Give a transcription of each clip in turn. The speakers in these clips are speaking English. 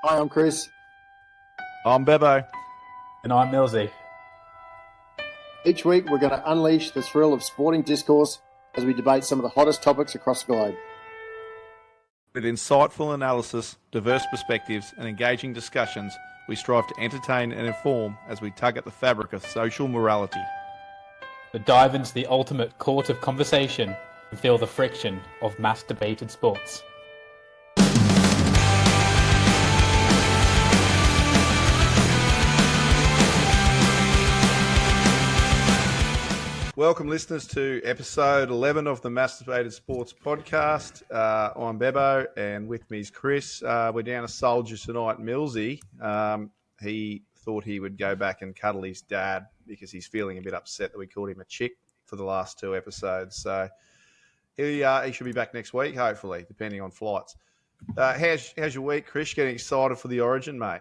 Hi, I'm Chris. I'm Bebbo. And I'm Millsy. Each week, we're going to unleash the thrill of sporting discourse as we debate some of the hottest topics across the globe. With insightful analysis, diverse perspectives, and engaging discussions, we strive to entertain and inform as we tug at the fabric of social morality. We dive into the ultimate court of conversation and feel the friction of mass debated sports. Welcome, listeners, to episode 11 of the Mass Debated Sports podcast. I'm Bebbo, and with me is Chris. We're down a soldier tonight, Millsy. He thought he would go back and cuddle his dad because he's feeling a bit upset that we called him a chick for the last two episodes. So he should be back next week, hopefully, depending on flights. How's your week, Chris? Getting excited for the Origin, mate?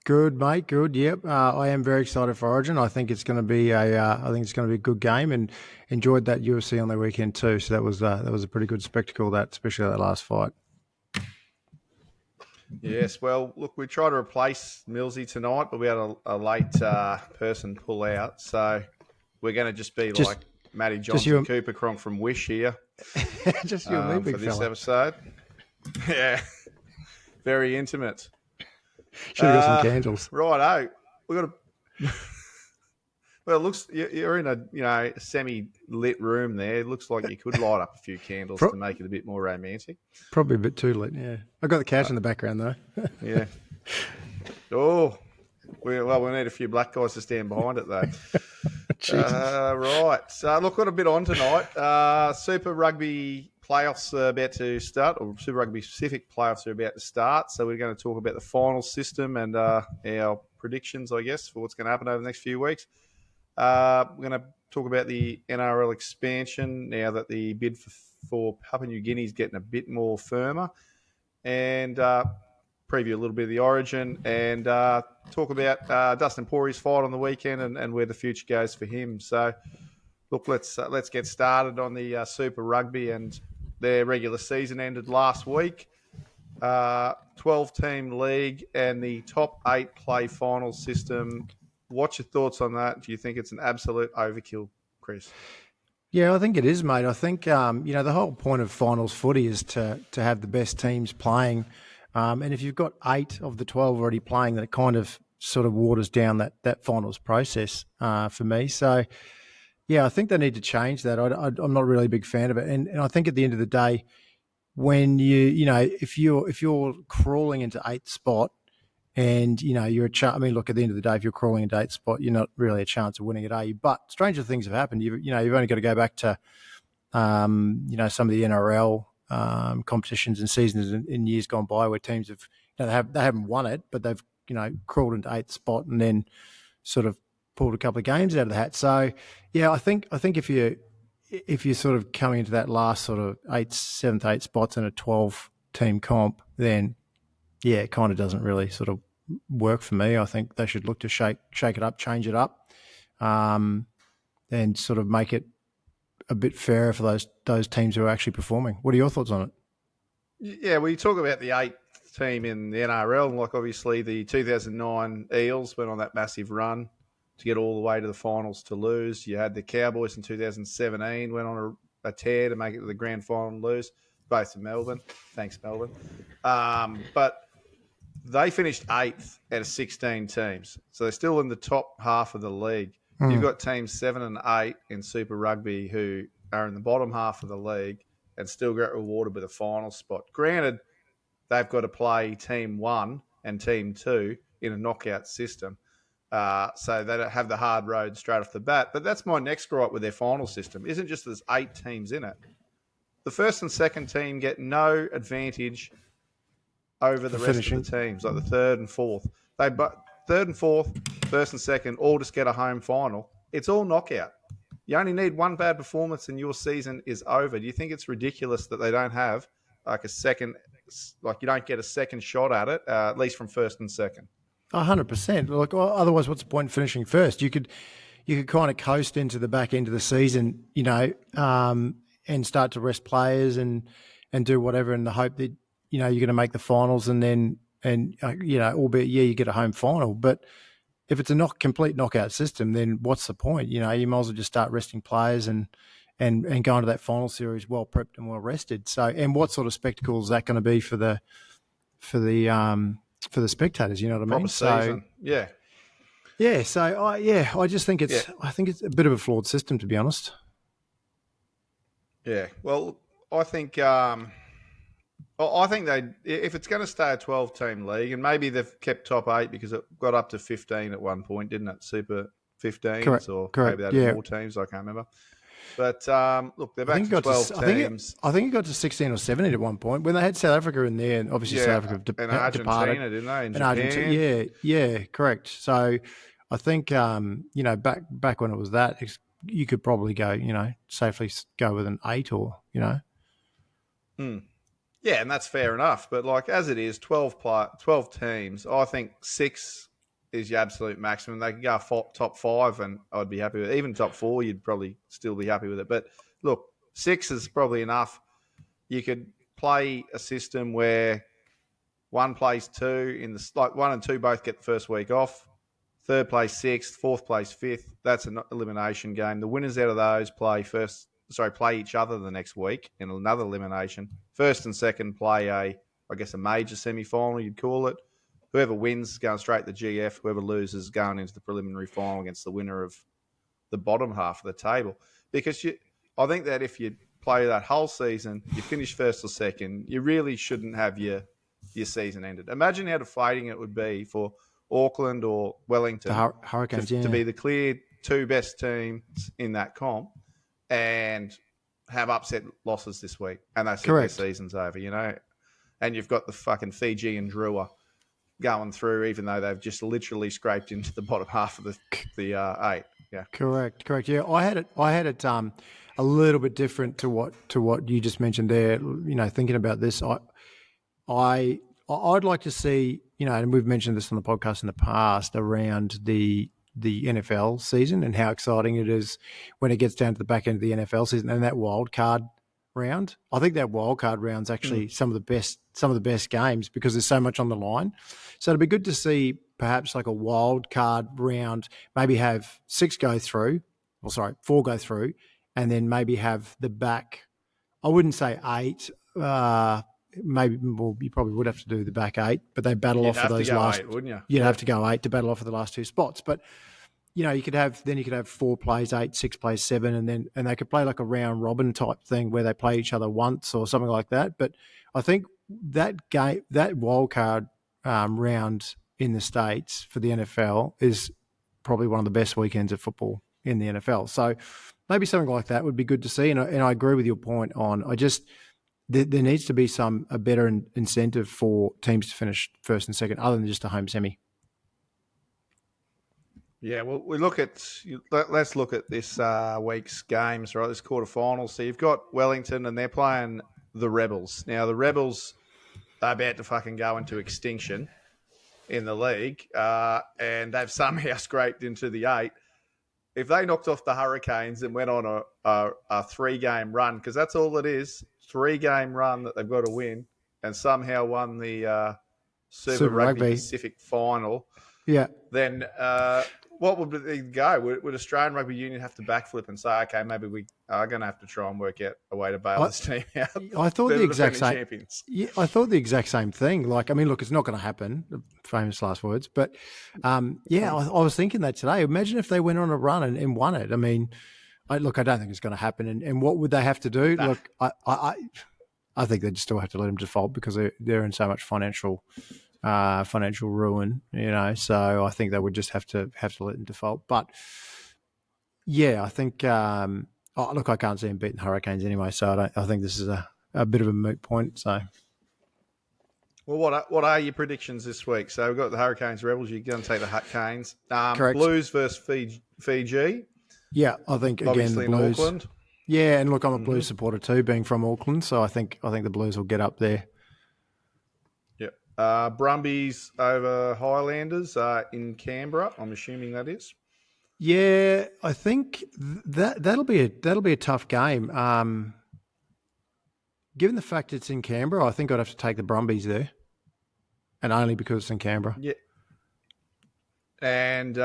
Good, mate. Good. Yep. I am very excited for Origin. I think it's going to be a good game, and enjoyed that UFC on the weekend too. So that was a pretty good spectacle. Especially that last fight. Yes. Well, look, we tried to replace Millsy tonight, but we had a late person pull out, so we're going to just be like Matty Johnson, Cooper Cronk from Wish here. Just you and me, big for this fella. episode. Yeah. Very intimate. Should have got some candles. Righto. We got a. Well, it looks you're in a semi-lit room there. It looks like you could light up a few candles to make it a bit more romantic. Probably a bit too lit. Yeah, I got the couch in the background though. Yeah. Oh, we need a few black guys to stand behind it though. Right. So look, got a bit on tonight. Super Rugby playoffs are about to start, or Super Rugby Pacific playoffs are about to start. So we're going to talk about the final system and our predictions, I guess, for what's going to happen over the next few weeks. We're going to talk about the NRL expansion now that the bid for Papua New Guinea is getting a bit more firmer, and preview a little bit of the Origin and talk about Dustin Poirier's fight on the weekend and where the future goes for him. So, look, let's get started on the Super Rugby, and their regular season ended last week. 12-team league and the top 8 play final system. What's your thoughts on that? Do you think it's an absolute overkill, Chris? Yeah, I think it is, mate. I think the whole point of finals footy is to have the best teams playing, and if you've got 8 of the 12 already playing, that kind of sort of waters down that finals process for me. So, yeah, I think they need to change that. I'm not really a big fan of it, and I think at the end of the day, when if you're crawling into 8th spot, and you're a look, at the end of the day, if you're crawling into 8th spot, you're not really a chance of winning it, are you? But stranger things have happened. You've only got to go back to some of the NRL competitions and seasons in years gone by where teams have they haven't won it, but they've crawled into 8th spot and then sort of pulled a couple of games out of the hat. So yeah, I think if you're sort of coming into that last sort of 7th, 8th spots in a 12-team comp, then yeah, it kind of doesn't really sort of work for me. I think they should look to shake it up, change it up, and sort of make it a bit fairer for those teams who are actually performing. What are your thoughts on it? Yeah, well, you talk about the 8th team in the NRL, like obviously the 2009 Eels went on that massive run to get all the way to the finals to lose. You had the Cowboys in 2017 went on a tear to make it to the grand final and lose, both in Melbourne. Thanks, Melbourne. But they finished 8th out of 16 teams, so they're still in the top half of the league. You've got teams 7 and 8 in Super Rugby who are in the bottom half of the league and still get rewarded with a final spot. Granted, they've got to play Team 1 and Team 2 in a knockout system. So they don't have the hard road straight off the bat. But that's my next gripe with their final system. Isn't just there's 8 teams in it. The first and second team get no advantage over the rest of the teams, like the third and fourth. Third and fourth, first and second, all just get a home final. It's all knockout. You only need one bad performance and your season is over. Do you think it's ridiculous that they don't have like you don't get a second shot at it, at least from first and second? 100%. Like, otherwise, what's the point in finishing first? You could kind of coast into the back end of the season, and start to rest players and do whatever in the hope that you're going to make the finals, and then albeit you get a home final, but if it's a complete knockout system, then what's the point? You might as well just start resting players and go into that final series well prepped and well rested. So, and what sort of spectacle is that going to be for the spectators? You know what I mean? Proper season. So, yeah. So, I just think I think it's a bit of a flawed system, to be honest. Yeah. Well, I think if it's going to stay a 12-team league, and maybe they've kept top 8 because it got up to 15 at one point, didn't it? Super 15s, or maybe they had more teams. I can't remember. But look, they're back to 12 teams. I think it got to 16 or 17 at one point when they had South Africa in there, and obviously South Africa and Argentina, departed, didn't they? And Japan. Yeah, correct. So I think back when it was that, you could probably go, safely go with an 8 or. Yeah, and that's fair enough. But like as it is, 12 teams, I think 6 is your absolute maximum. They can go top 5 and I'd be happy with it. Even top 4, you'd probably still be happy with it. But look, 6 is probably enough. You could play a system where 1 plays 2 like 1 and 2 both get the first week off. 3rd plays 6th, 4th plays 5th. That's an elimination game. The winners out of those play each other the next week in another elimination. 1st and 2nd play a major semi-final, you'd call it. Whoever wins going straight to GF. Whoever loses going into the preliminary final against the winner of the bottom half of the table. Because I think that if you play that whole season, you finish 1st or 2nd, you really shouldn't have your season ended. Imagine how deflating it would be for Auckland or Wellington Hurricanes, to be the clear 2 best teams in that comp and have upset losses this week. And that's it, their season's over, And you've got the fucking Fiji and Drua going through, even though they've just literally scraped into the bottom half of the 8. Yeah, correct. Yeah, I had it a little bit different to what you just mentioned there. Thinking about this, I'd like to see, and we've mentioned this on the podcast in the past around the NFL season and how exciting it is when it gets down to the back end of the NFL season and that wild card round. I think that wild card round's actually some of the best games because there's so much on the line. So it'd be good to see perhaps like a wild card round, maybe have 4 go through, and then maybe have the back. I wouldn't say 8. You probably would have to do the back 8, but they battle off for those last. 8, wouldn't you? You'd have to go 8 to battle off for the last 2 spots, but. You could have 4 plays 8, 6 plays 7, and they could play like a round robin type thing where they play each other once or something like that. But I think that wild card round in the States for the NFL is probably one of the best weekends of football in the NFL. So maybe something like that would be good to see. And I agree with your point on. There needs to be a better incentive for teams to finish 1st and 2nd, other than just a home semi. Yeah, well, let's look at this week's games, right? This quarterfinals. So you've got Wellington, and they're playing the Rebels. Now, the Rebels are about to fucking go into extinction in the league, and they've somehow scraped into the 8. If they knocked off the Hurricanes and went on a 3-game run, because that's all it is, 3-game run that they've got to win, and somehow won the Super Rugby Pacific final, then what would they go? Would Australian Rugby Union have to backflip and say, okay, maybe we are going to have to try and work out a way to bail this team out? I thought the exact same. Champions. Yeah, I thought the exact same thing. Look, it's not going to happen. Famous last words, but I was thinking that today. Imagine if they went on a run and won it. I don't think it's going to happen. And what would they have to do? Nah. Look, I think they just still have to let them default because they're in so much financial ruin, so I think they would just have to let them default. But yeah, I think I can't see them beating the Hurricanes anyway, so I think this is a bit of a moot point. So, well, what are your predictions this week? So we've got the Hurricanes, Rebels. You're going to take the Hurricanes. Correct. Blues versus Fiji. Yeah, I think obviously again the Blues. In Auckland. Yeah, and look, I'm a Blues supporter too, being from Auckland, so I think the Blues will get up there. Brumbies over Highlanders in Canberra. I'm assuming that is. Yeah, I think that'll be a tough game. Given the fact it's in Canberra, I think I'd have to take the Brumbies there. and only because it's in Canberra. Yeah. And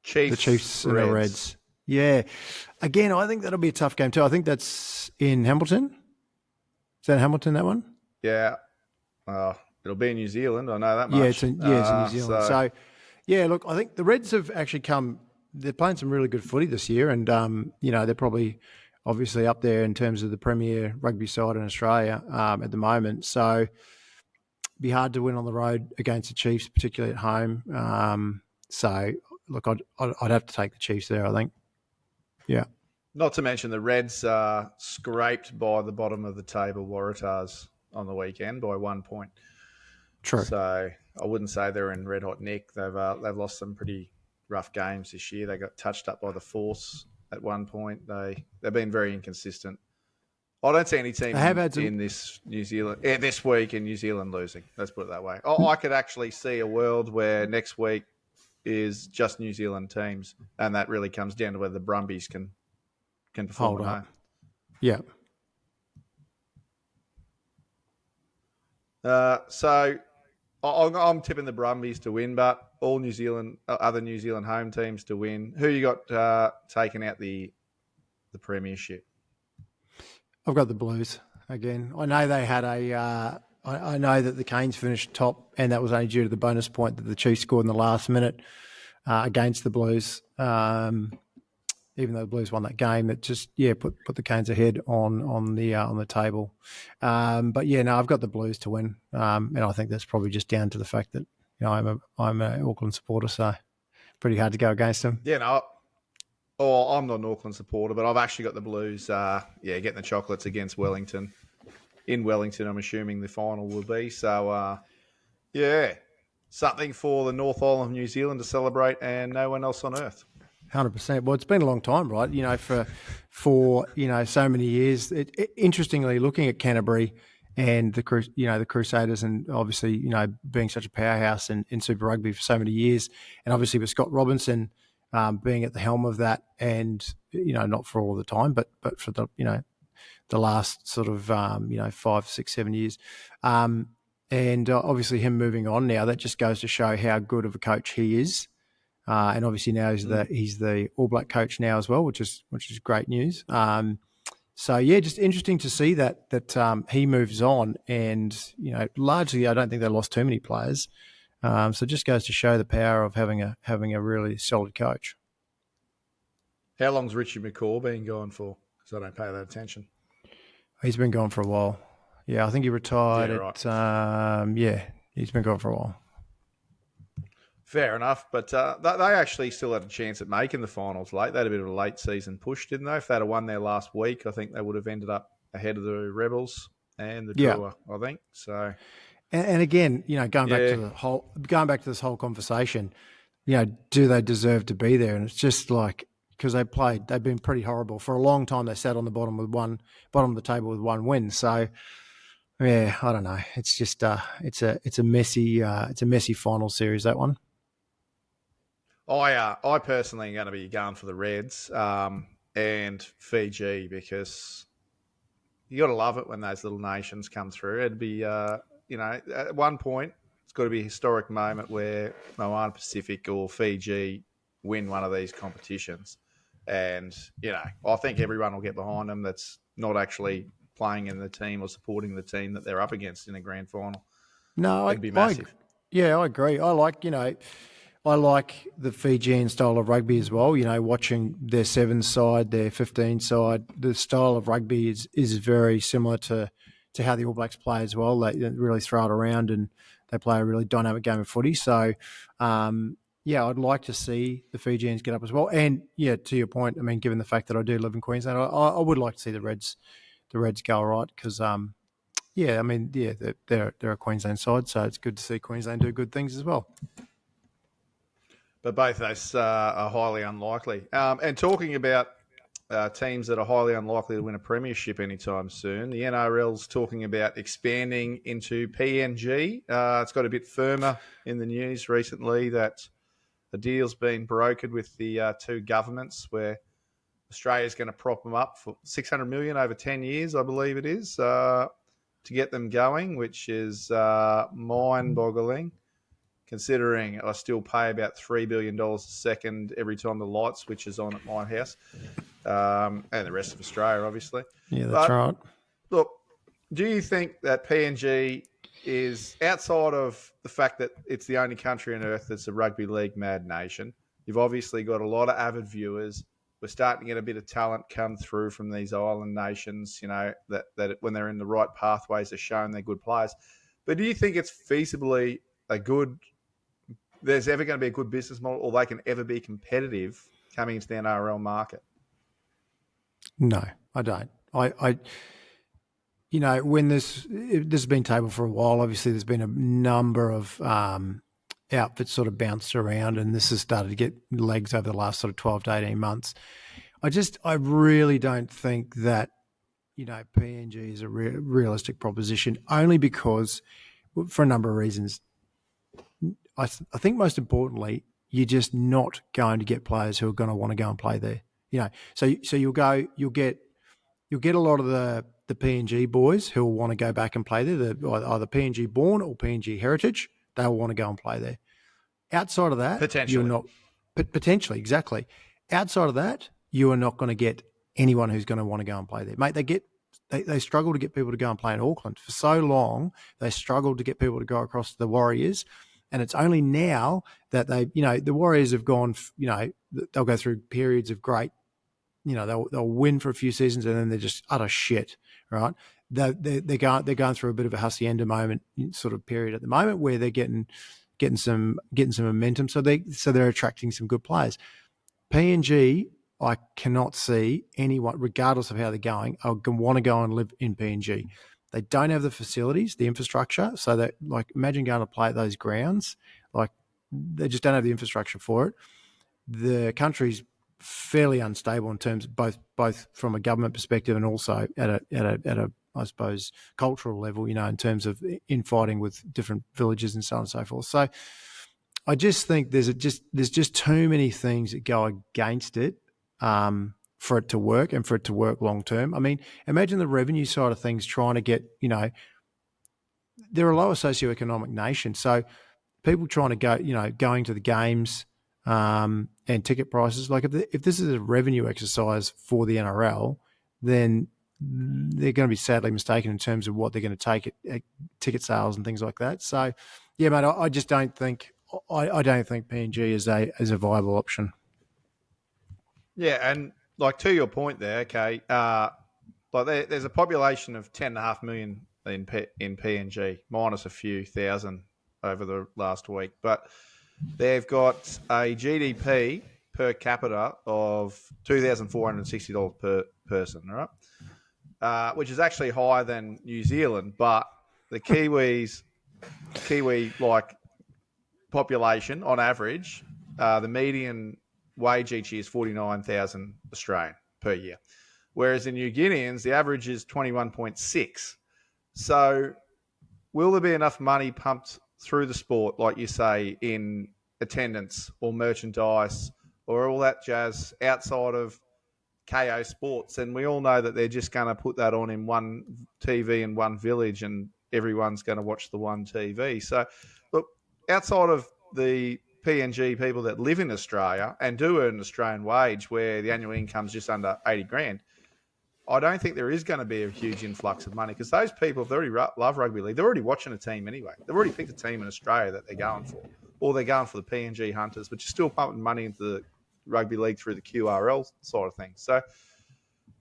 Chiefs, The Chiefs and the Reds. Yeah. Again, I think that'll be a tough game too. I think that's in Hamilton. Is that Hamilton, that one? Yeah. It'll be in New Zealand. I know that much. Yeah, it's in New Zealand. So, yeah, look, I think the Reds have actually they're playing some really good footy this year, and, they're probably obviously up there in terms of the premier rugby side in Australia at the moment. So, be hard to win on the road against the Chiefs, particularly at home. So, look, I'd have to take the Chiefs there, I think. Yeah. Not to mention the Reds scraped by the bottom of the table Waratahs on the weekend by 1 point. True. So I wouldn't say they're in red hot nick. They've lost some pretty rough games this year. They got touched up by the Force at 1 point. They've been very inconsistent. I don't see any team in this this week in New Zealand losing. Let's put it that way. I could actually see a world where next week is just New Zealand teams, and that really comes down to whether the Brumbies can perform at home. Yeah. So I'm tipping the Brumbies to win, but all other New Zealand home teams to win. Who you got taking out the premiership? I've got the Blues again. I know they had I know that the Canes finished top, and that was only due to the bonus point that the Chiefs scored in the last minute against the Blues. Even though the Blues won that game, it just put the Canes ahead on the table. But I've got the Blues to win, and I think that's probably just down to the fact that I'm an Auckland supporter, so pretty hard to go against them. Yeah, no. Oh, I'm not an Auckland supporter, but I've actually got the Blues. Getting the chocolates against Wellington. In Wellington, I'm assuming the final will be. So, something for the North Island of New Zealand to celebrate, and no one else on earth. 100%. Well, it's been a long time, right? For so many years. Interestingly, looking at Canterbury and the Crusaders, and obviously being such a powerhouse in Super Rugby for so many years, and obviously with Scott Robinson being at the helm of that, and not for all of the time, but for the last sort of 5, 6, 7 years, and obviously him moving on now, that just goes to show how good of a coach he is. And obviously now he's the All Black coach now as well, which is great news. Just interesting to see that he moves on, and largely I don't think they lost too many players. So it just goes to show the power of having a really solid coach. How long's Richie McCaw been gone for? Because I don't pay that attention. He's been gone for a while. Yeah, I think he retired he's been gone for a while. Fair enough, but they actually still had a chance at making the finals late. They had a bit of a late season push, didn't they? If they'd have won their last week, I think they would have ended up ahead of the Rebels and the Drua, I think. So, and again, going back to this whole conversation, do they deserve to be there? And it's just like, because they've been pretty horrible for a long time. They sat on the bottom of the table with one win. So, yeah, I don't know. It's just it's a messy final series, that one. I personally am going to be going for the Reds and Fiji, because you got to love it when those little nations come through. It'd be, at one point, it's got to be a historic moment where Moana Pacific or Fiji win one of these competitions. And, I think everyone will get behind them that's not actually playing in the team or supporting the team that they're up against in a grand final. No, it'd be massive. I agree. I like the Fijian style of rugby as well. Watching their 7 side, their 15 side, the style of rugby is very similar to how the All Blacks play as well. They really throw it around, and they play a really dynamic game of footy. So, I'd like to see the Fijians get up as well. And to your point, I mean, given the fact that I do live in Queensland, I would like to see the Reds go all right, because they're a Queensland side, so it's good to see Queensland do good things as well. But both those are highly unlikely. And talking about teams that are highly unlikely to win a premiership anytime soon, the NRL's talking about expanding into PNG. It's got a bit firmer in the news recently that the deal's been brokered with the two governments, where Australia's going to prop them up for $600 million over 10 years, I believe it is, to to get them going, which is mind-boggling, considering I still pay about $3 billion a second every time the light switches on at my house, and the rest of Australia, obviously. Yeah, that's right. Look, do you think that PNG is, outside of the fact that it's the only country on earth that's a rugby league mad nation, you've obviously got a lot of avid viewers. We're starting to get a bit of talent come through from these island nations, that when they're in the right pathways are showing they're good players. But do you think it's feasibly there's ever going to be a good business model, or they can ever be competitive coming into the NRL market? No, I don't. When this has been tabled for a while, obviously there's been a number of outfits sort of bounced around, and this has started to get legs over the last sort of 12 to 18 months. I really don't think that, PNG is a realistic proposition, only because, for a number of reasons. I think most importantly, you're just not going to get players who are going to want to go and play there. So you'll get a lot of the PNG boys who will want to go back and play there. They're either PNG born or PNG heritage. They'll want to go and play there. Outside of that, Potentially. you're not potentially exactly. Outside of that, you are not going to get anyone who's going to want to go and play there, mate. They struggle to get people to go and play in Auckland for so long. They struggled to get people to go across to the Warriors. And it's only now that the Warriors have gone, they'll go through periods of great, they'll win for a few seasons and then they're just utter shit, right? They're going through a bit of a hacienda moment sort of period at the moment where they're getting some momentum. So they're attracting some good players. PNG, I cannot see anyone, regardless of how they're going, want to go and live in PNG. They don't have the facilities, the infrastructure, so that, imagine going to play at those grounds. They just don't have the infrastructure for it. The country's fairly unstable in terms of both from a government perspective and also at a I suppose cultural level, in terms of infighting with different villages and so on and so forth. So I just think there's just too many things that go against it for it to work and for it to work long term. I mean, imagine the revenue side of things, trying to get, they're a lower socioeconomic nation. So people trying to go, going to the games and ticket prices, if this is a revenue exercise for the NRL, then they're going to be sadly mistaken in terms of what they're going to take at ticket sales and things like that. So, yeah, mate, I just don't think, I don't think PNG is a viable option. Yeah, and to your point there, okay, there's a population of 10.5 million in PNG, minus a few thousand over the last week, but they've got a GDP per capita of $2,460 per person, right? Which is actually higher than New Zealand, but the Kiwi population on average, the median wage each year is 49,000 Australian per year, whereas in New Guineans the average is 21.6. So, will there be enough money pumped through the sport, like you say, in attendance or merchandise or all that jazz outside of KO Sports? And we all know that they're just going to put that on in one TV in one village and everyone's going to watch the one TV. So, look, outside of the PNG people that live in Australia and do earn an Australian wage where the annual income is just under 80 grand, I don't think there is going to be a huge influx of money, because those people, if they already love rugby league, they're already watching a team anyway. They've already picked a team in Australia that they're going for, or they're going for the PNG Hunters, but you're still pumping money into the rugby league through the QRL side of things. So,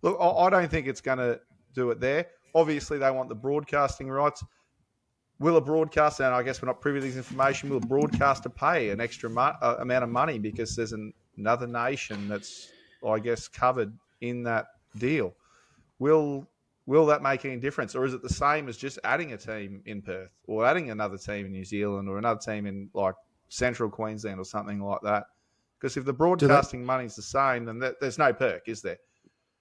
look, I don't think it's going to do it there. Obviously, they want the broadcasting rights. Will a broadcaster, and I guess we're not privy to this information, will a broadcaster pay an extra amount of money because there's another nation that's, I guess, covered in that deal? Will that make any difference? Or is it the same as just adding a team in Perth or adding another team in New Zealand or another team in central Queensland or something like that? Because if the broadcasting money's the same, then there's no perk, is there?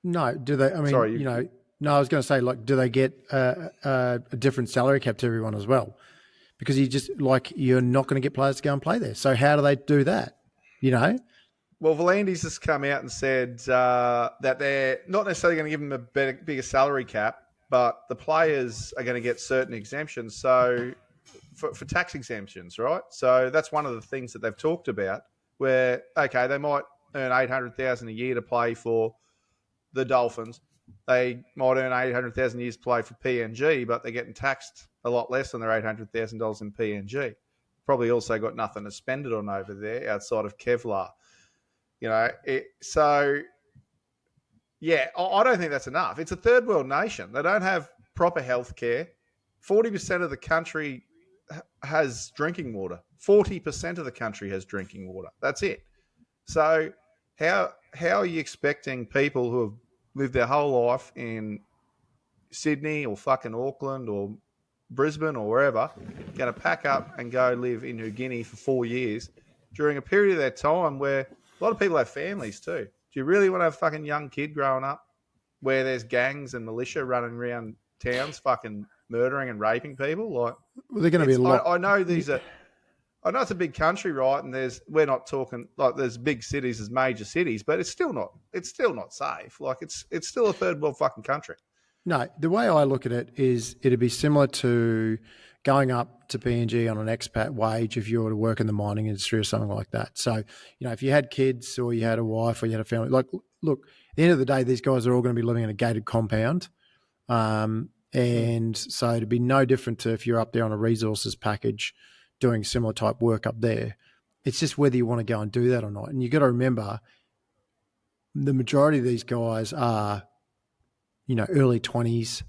No. Do they? I mean, no, I was going to say, do they get a different salary cap to everyone as well? Because you're not going to get players to go and play there. So how do they do that? Well, Volandis has come out and said that they're not necessarily going to give them a bigger salary cap, but the players are going to get certain exemptions. So for tax exemptions, right? So that's one of the things that they've talked about. Where okay, they might earn $800,000 a year to play for the Dolphins. They might earn $800,000 a year to play for PNG, but they're getting taxed a lot less than their $800,000 in PNG. Probably also got nothing to spend it on over there outside of Kevlar. So yeah, I don't think that's enough. It's a third world nation. They don't have proper health care. 40% of the country has drinking water. 40% of the country has drinking water. That's it. So how are you expecting people who have lived their whole life in Sydney or fucking Auckland or Brisbane or wherever going to pack up and go live in New Guinea for 4 years during a period of their time where a lot of people have families too? Do you really want to have a fucking young kid growing up where there's gangs and militia running around towns fucking murdering and raping people? Like, Well, they're going to be a lot. I know these are. I know it's a big country, right? And we're not talking like there's big cities as major cities, but it's still not safe. Like it's still a third world fucking country. No, the way I look at it is it'd be similar to going up to PNG on an expat wage if you were to work in the mining industry or something like that. So, if you had kids or you had a wife or you had a family, like, look, at the end of the day, these guys are all going to be living in a gated compound. And so it'd be no different to if you're up there on a resources package doing similar type work up there. It's just whether you want to go and do that or not. And you got to remember the majority of these guys are, early 20s.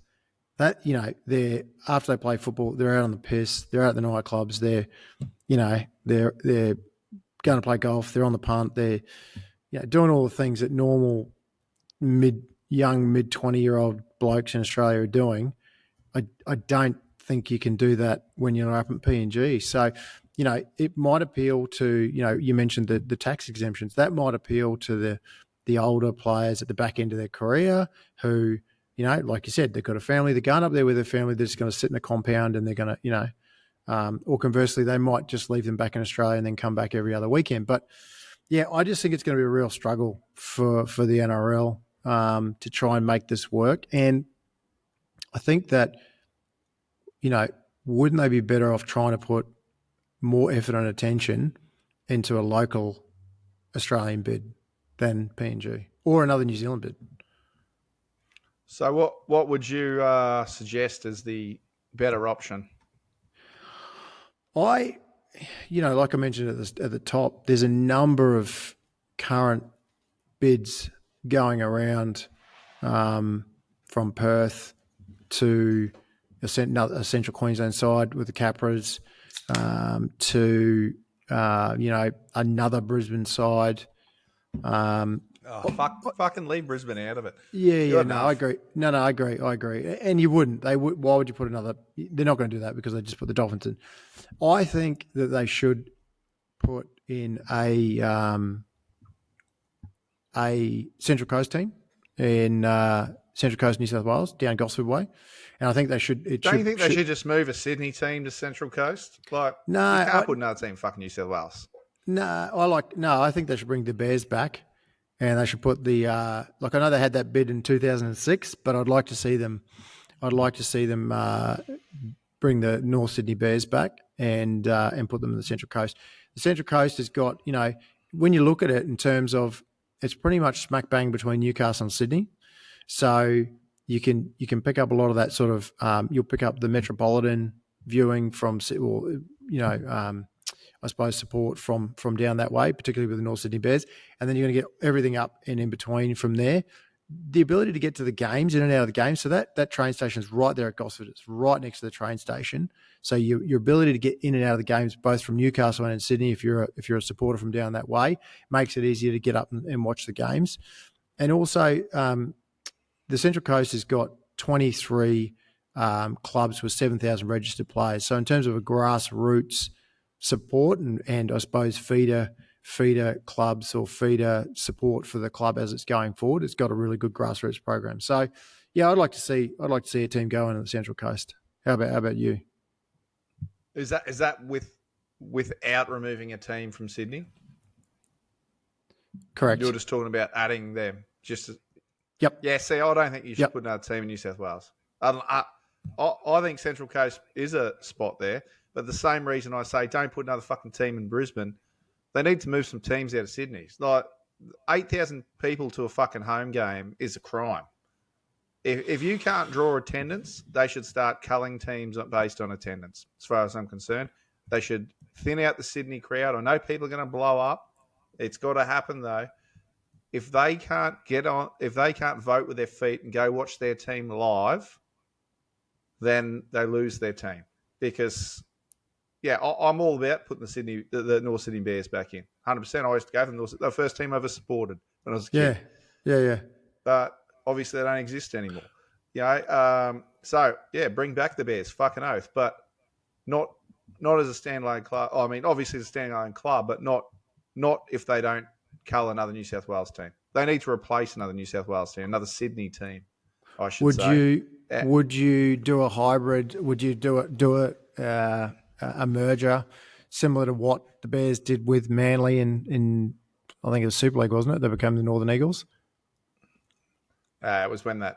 That, they're after they play football, they're out on the piss, they're out at the nightclubs, they're going to play golf, they're on the punt, they're doing all the things that normal mid 20-year-old blokes in Australia are doing. I don't think you can do that when you're up at PNG. So, it might appeal to, you mentioned the tax exemptions. That might appeal to the older players at the back end of their career who, like you said, they've got a family, they're going up there with their family, they're just going to sit in a compound and they're going to, or conversely, they might just leave them back in Australia and then come back every other weekend. But yeah, I just think it's going to be a real struggle for the NRL to try and make this work. And I think that, wouldn't they be better off trying to put more effort and attention into a local Australian bid than PNG or another New Zealand bid? So what would you suggest as the better option? Like I mentioned at the top, there's a number of current bids going around from Perth to a central Queensland side with the Capras to another Brisbane side. Fucking leave Brisbane out of it. Yeah, no, I agree. No, I agree. And you wouldn't. They would. Why would you put another? They're not going to do that because they just put the Dolphins in. I think that they should put in a Central Coast team in Central Coast, New South Wales, down Gosford way. And I think they should. Don't you think they should just move a Sydney team to Central Coast? Like, no, you can't put another team in fucking New South Wales. I think they should bring the Bears back. And they should put the I know they had that bid in 2006, but I'd like to see them. Bring the North Sydney Bears back and put them in the Central Coast. The Central Coast has got, when you look at it in terms of, it's pretty much smack bang between Newcastle and Sydney. So you can pick up a lot of that sort of. You'll pick up the metropolitan viewing from, I suppose, support from down that way, particularly with the North Sydney Bears. And then you're going to get everything up and in between from there. The ability to get to the games, in and out of the games. So that train station is right there at Gosford. It's right next to the train station. So your ability to get in and out of the games, both from Newcastle and in Sydney, if you're a supporter from down that way, makes it easier to get up and watch the games. And also, the Central Coast has got 23 clubs with 7,000 registered players. So in terms of a grassroots support and I suppose feeder clubs or feeder support for the club as it's going forward, it's got a really good grassroots program. So yeah, I'd like to see a team go into the Central Coast. How about you? Is that without removing a team from Sydney? Correct. You're just talking about adding them. Yep. Yeah. See, I don't think you should put another team in New South Wales. I think Central Coast is a spot there, but the same reason I say don't put another fucking team in Brisbane, they need to move some teams out of Sydney. Like 8,000 people to a fucking home game is a crime. If you can't draw attendance, they should start culling teams based on attendance. As far as I'm concerned, they should thin out the Sydney crowd. I know people are going to blow up. It's got to happen though. If they can't vote with their feet and go watch their team live, then they lose their team. Because, yeah, I'm all about putting the North Sydney Bears back in. 100%. I used to go for them. The first team I ever supported when I was a kid. Yeah. But obviously they don't exist anymore. So, yeah, bring back the Bears, fucking oath. But not as a standalone club. I mean, obviously it's a standalone club, but not if they don't cull another New South Wales team. They need to replace another New South Wales team, another Sydney team, I should say. Would you do a hybrid? Would you do a merger similar to what the Bears did with Manly in I think it was Super League, wasn't it? They became the Northern Eagles. It was when like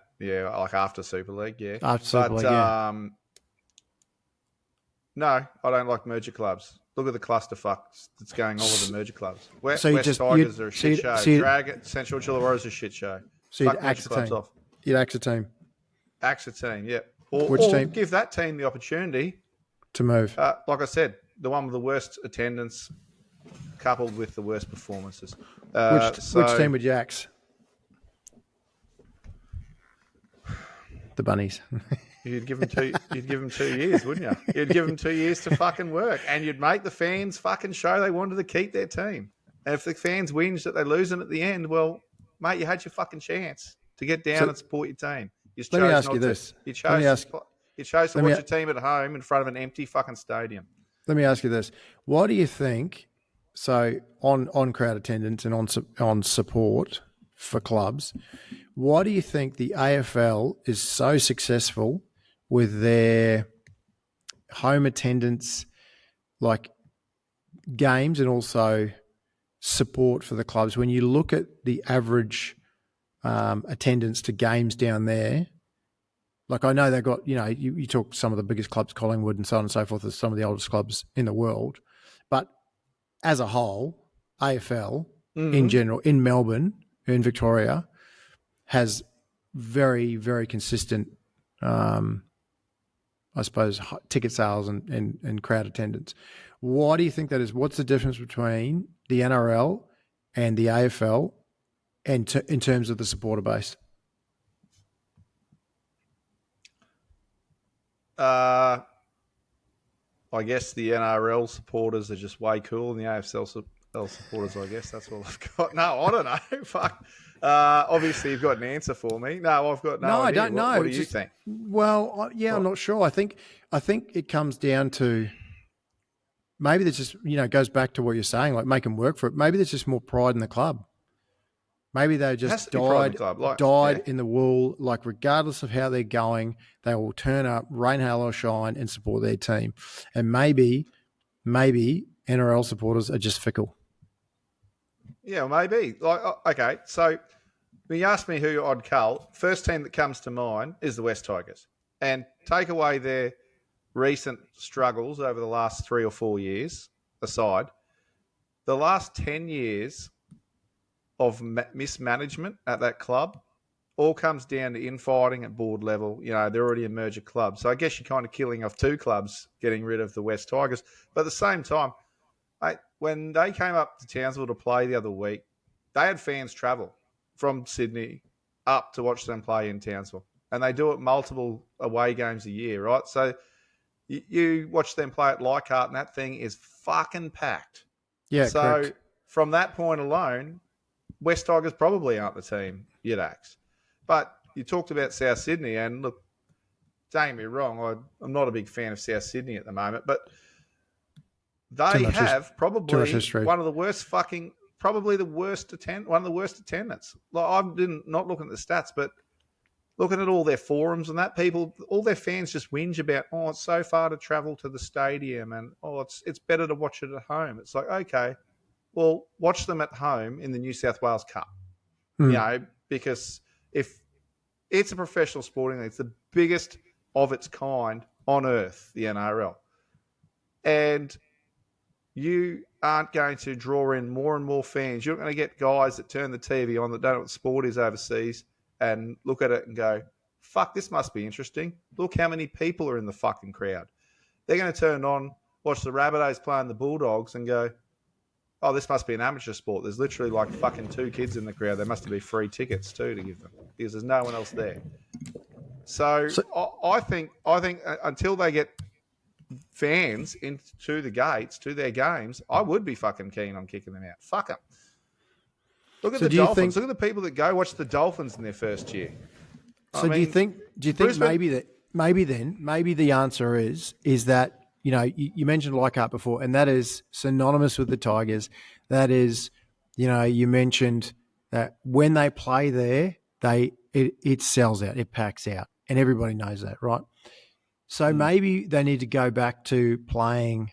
after Super League, yeah. After Super League, yeah. No, I don't like merger clubs. Look at the clusterfuck that's going on with the merger clubs. West Tigers are a shit show. Dragon, Central Chillawarra is a shit show. So you'd axe a team. You'd axe a team. Axe a team, yeah. Or team? Give that team the opportunity to move. Like I said, the one with the worst attendance coupled with the worst performances. Which team would you axe? The Bunnies. You'd give them 2 years, wouldn't you? You'd give them 2 years to fucking work, and you'd make the fans fucking show they wanted to keep their team. And if the fans whinge that they lose them at the end, well, mate, you had your fucking chance to get down and support your team. Let me ask you this. You chose to watch your team at home in front of an empty fucking stadium. Let me ask you this. Why do you think, so on crowd attendance and on support for clubs, why do you think the AFL is so successful with their home attendance, like games, and also support for the clubs? When you look at the average attendance to games down there, like I know they've got, you talk some of the biggest clubs, Collingwood and so on and so forth, as some of the oldest clubs in the world. But as a whole, AFL in general, in Melbourne, in Victoria, has very, very consistent, I suppose, ticket sales and crowd attendance. Why do you think that is? What's the difference between the NRL and the AFL in terms of the supporter base? I guess the NRL supporters are just way cool, and the AFL supporters, I guess that's all I've got. No, I don't know. Fuck. Obviously, you've got an answer for me. No, I've got no idea. I don't know. What do you think? Well, I'm not sure. I think it comes down to maybe there's just, goes back to what you're saying, like make them work for it. Maybe there's just more pride in the club. Maybe they just died in the wool, like regardless of how they're going, they will turn up, rain, hail or shine, and support their team. And maybe NRL supporters are just fickle. Yeah, maybe. Like, okay, so when you ask me who I'd cull, first team that comes to mind is the West Tigers. And take away their recent struggles over the last 3 or 4 years aside, the last 10 years of mismanagement at that club all comes down to infighting at board level. They're already a merger club. So I guess you're kind of killing off two clubs, getting rid of the West Tigers. But at the same time, when they came up to Townsville to play the other week, they had fans travel from Sydney up to watch them play in Townsville. And they do it multiple away games a year, right? So you watch them play at Leichhardt, and that thing is fucking packed. Yeah, so correct. From that point alone, West Tigers probably aren't the team you'd axe. But you talked about South Sydney, and look, don't get me wrong, I'm not a big fan of South Sydney at the moment, but they have probably one of the worst fucking, probably the worst one of the worst attendance. Like, I'm not looking at the stats, but looking at all their forums and that, people, all their fans just whinge about, it's so far to travel to the stadium, and it's better to watch it at home. It's like, okay, well, watch them at home in the New South Wales Cup. Because if It's a professional sporting league. It's the biggest of its kind on earth, the NRL. And you aren't going to draw in more and more fans. You're not going to get guys that turn the TV on that don't know what sport is overseas and look at it and go, fuck, this must be interesting. Look how many people are in the fucking crowd. They're going to turn on, watch the Rabbitohs playing the Bulldogs and go, oh, this must be an amateur sport. There's literally like fucking 2 kids in the crowd. There must be free tickets too to give them because there's no one else there. So I think until they get fans into the gates, to their games, I would be fucking keen on kicking them out. Fuck them. Look at the Dolphins. Look at the people that go watch the Dolphins in their first year. So do you think Brisbane, maybe the answer is that, you know, you mentioned Leichhardt before, and that is synonymous with the Tigers. That is, you know, you mentioned that when they play there, it sells out, it packs out, and everybody knows that, right? So maybe they need to go back to playing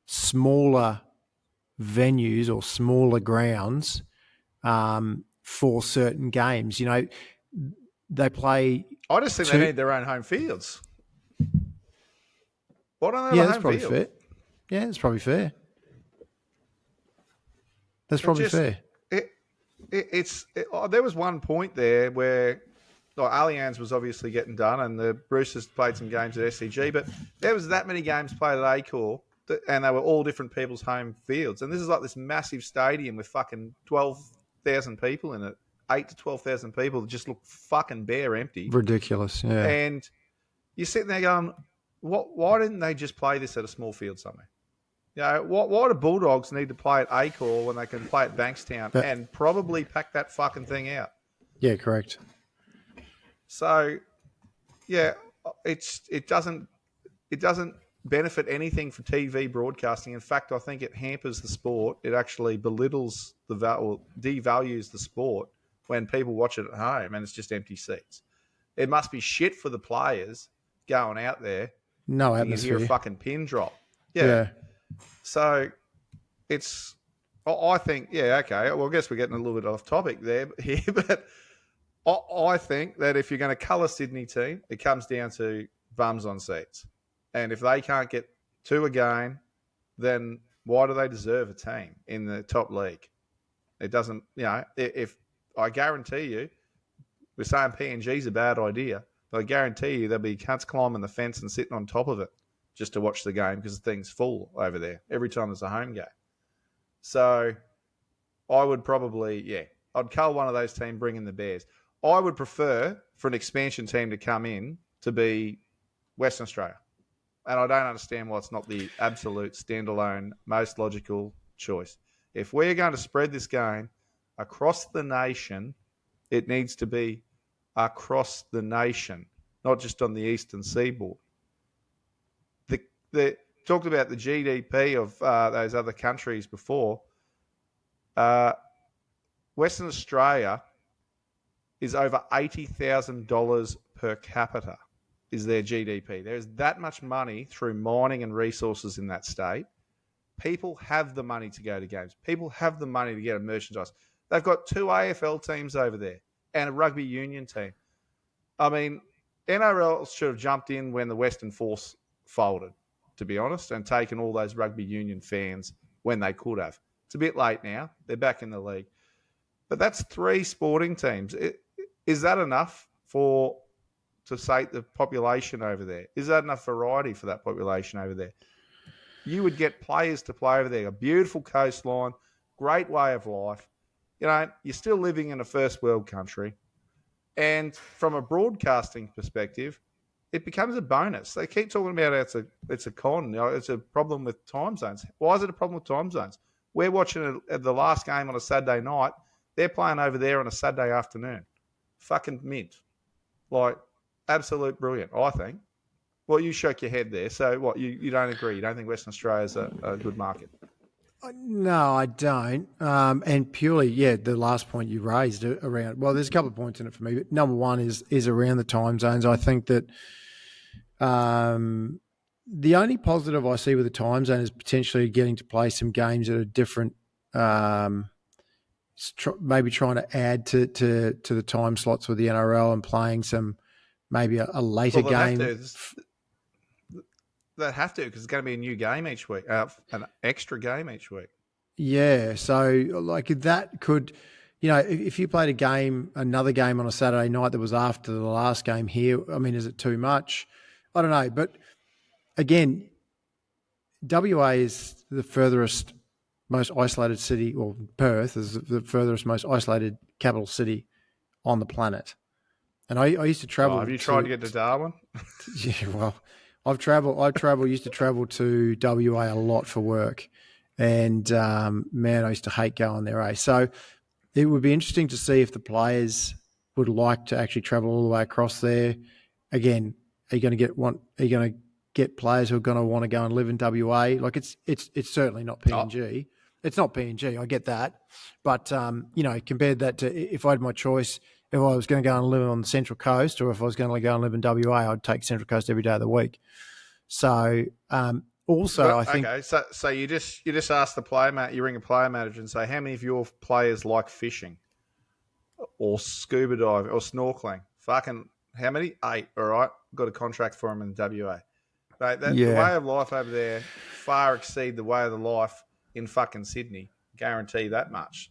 smaller venues or smaller grounds for certain games. You know, they play. I just think they need their own home fields. Why don't they have a home field? Fair. Yeah, that's probably fair. That's probably fair. There was one point there where Allianz was obviously getting done, and the Roosters played some games at SCG, but there was that many games played at Accor, and they were all different people's home fields. And this is like this massive stadium with fucking 12,000 people in it, 8 to 12,000 people that just look fucking bare empty. Ridiculous, yeah. And you're sitting there going, why didn't they just play this at a small field somewhere? You know, why do Bulldogs need to play at Accor when they can play at Bankstown and probably pack that fucking thing out? Yeah, correct. So, yeah, it doesn't benefit anything for TV broadcasting. In fact, I think it hampers the sport. It actually belittles or devalues the sport when people watch it at home and it's just empty seats. It must be shit for the players going out there. No atmosphere. You hear a fucking pin drop. Yeah. So I think, okay. Well, I guess we're getting a little bit off topic there here, but I think that if you're going to cull a Sydney team, it comes down to bums on seats. And if they can't get to a game, then why do they deserve a team in the top league? It doesn't, you know, if I guarantee you, we're saying PNG's a bad idea, but I guarantee you there'll be cunts climbing the fence and sitting on top of it just to watch the game because the thing's full over there every time there's a home game. So I would probably, I'd cull one of those teams, bring in the Bears. I would prefer for an expansion team to come in to be Western Australia. And I don't understand why it's not the absolute standalone, most logical choice. If we're going to spread this game across the nation, it needs to be across the nation, not just on the eastern seaboard. Talked about the GDP of those other countries before. Western Australia is over $80,000 per capita is their GDP. There's that much money through mining and resources in that state. People have the money to go to games. People have the money to get a merchandise. They've got 2 AFL teams over there and a rugby union team. I mean, NRL should have jumped in when the Western Force folded, to be honest, and taken all those rugby union fans when they could have. It's a bit late now. They're back in the league. But that's 3 sporting teams. Is that enough to sate the population over there? Is that enough variety for that population over there? You would get players to play over there. A beautiful coastline, great way of life. You know, you're still living in a first world country. And from a broadcasting perspective, it becomes a bonus. They keep talking about it's a con. You know, it's a problem with time zones. Why is it a problem with time zones? We're watching the last game on a Saturday night. They're playing over there on a Saturday afternoon. Fucking mint. Like, absolute brilliant, I think. Well, you shook your head there. So what, you don't agree? You don't think Western Australia's a good market? No, I don't. And purely, the last point you raised around, well, there's a couple of points in it for me, but number one is around the time zones. I think that the only positive I see with the time zone is potentially getting to play some games at a different maybe trying to add to the time slots with the NRL and playing some maybe a later game. They have to because it's going to be a new game each week, an extra game each week. Yeah, so like that could, if you played another game on a Saturday night that was after the last game here, I mean, is it too much? I don't know. But again, WA is the furthest, most isolated city, or Perth is the furthest, most isolated capital city on the planet. And I used to travel. Have you tried to get to Darwin? Yeah, well, used to travel to WA a lot for work. And man, I used to hate going there. So it would be interesting to see if the players would like to actually travel all the way across there. Again, are you going to get players who are going to want to go and live in WA? Like it's certainly not PNG. Oh. It's not PNG. I get that, but compared that to if I had my choice, if I was going to go and live on the Central Coast or if I was going to go and live in WA, I'd take Central Coast every day of the week. So. I think okay. So you just ask the player mate. You ring a player manager and say, how many of your players like fishing, or scuba diving, or snorkeling? Fucking how many? 8. All right, got a contract for them in WA. Mate, the way of life over there far exceed the way of the life in fucking Sydney. Guarantee that much.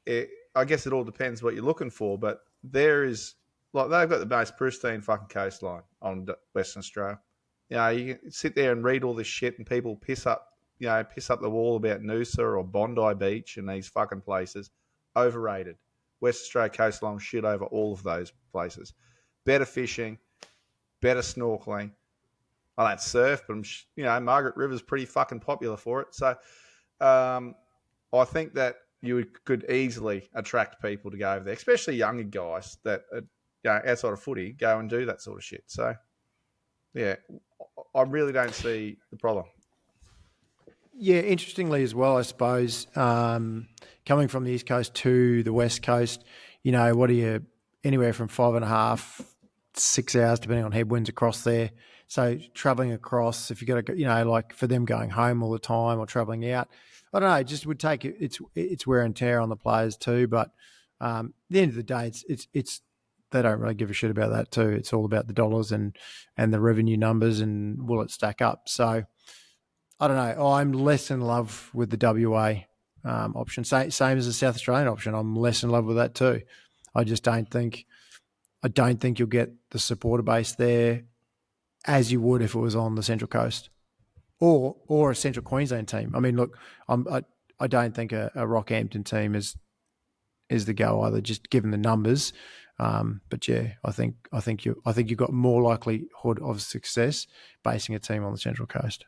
I guess it all depends what you're looking for, but there is they've got the most pristine fucking coastline on Western Australia. You can sit there and read all this shit and people piss up the wall about Noosa or Bondi Beach and these fucking places. Overrated. West Australia coastline shit over all of those places. Better fishing, better snorkeling. I don't surf, but Margaret River's pretty fucking popular for it. So I think that you could easily attract people to go over there, especially younger guys that outside of footy go and do that sort of shit. So, yeah, I really don't see the problem. Yeah, interestingly as well, I suppose, coming from the East Coast to the West Coast, what are you, anywhere from 5.5, 6 hours, depending on headwinds across there. So travelling across, if you got to, like for them going home all the time or travelling out, I don't know, it just would take it's wear and tear on the players too. But at the end of the day, it's they don't really give a shit about that too. It's all about the dollars and the revenue numbers and will it stack up. So I don't know. I'm less in love with the WA option. Same as the South Australian option. I'm less in love with that too. I don't think you'll get the supporter base there as you would if it was on the Central Coast or a Central Queensland team. I mean, look, I don't think a Rockhampton team is the go either, just given the numbers. But yeah, I think you've got more likelihood of success basing a team on the Central Coast.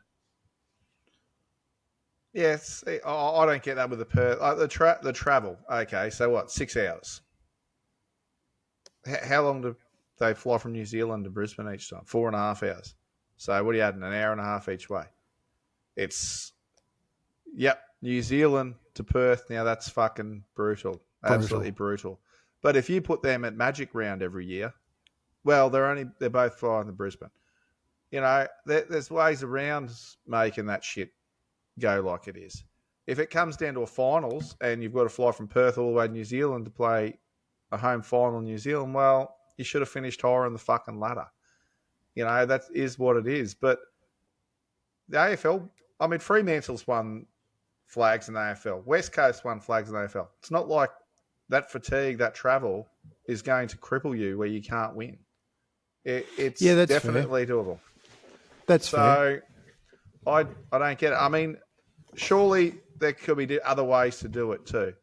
Yes, I don't get that with the Perth. The travel. Okay, so what? 6 hours. How long do they fly from New Zealand to Brisbane each time? 4.5 hours. So what are you adding? An hour and a half each way. New Zealand to Perth. Now that's fucking brutal. Absolutely brutal. But if you put them at Magic Round every year, well, they're both flying to Brisbane. There's ways around making that shit go like it is. If it comes down to a finals and you've got to fly from Perth all the way to New Zealand to play a home final in New Zealand, well, you should have finished higher on the fucking ladder. That is what it is. But the AFL, I mean, Fremantle's won flags in the AFL. West Coast won flags in the AFL. It's not like that fatigue, that travel is going to cripple you where you can't win. It's definitely fair. Doable. That's fair. I don't get it. I mean, surely there could be other ways to do it too.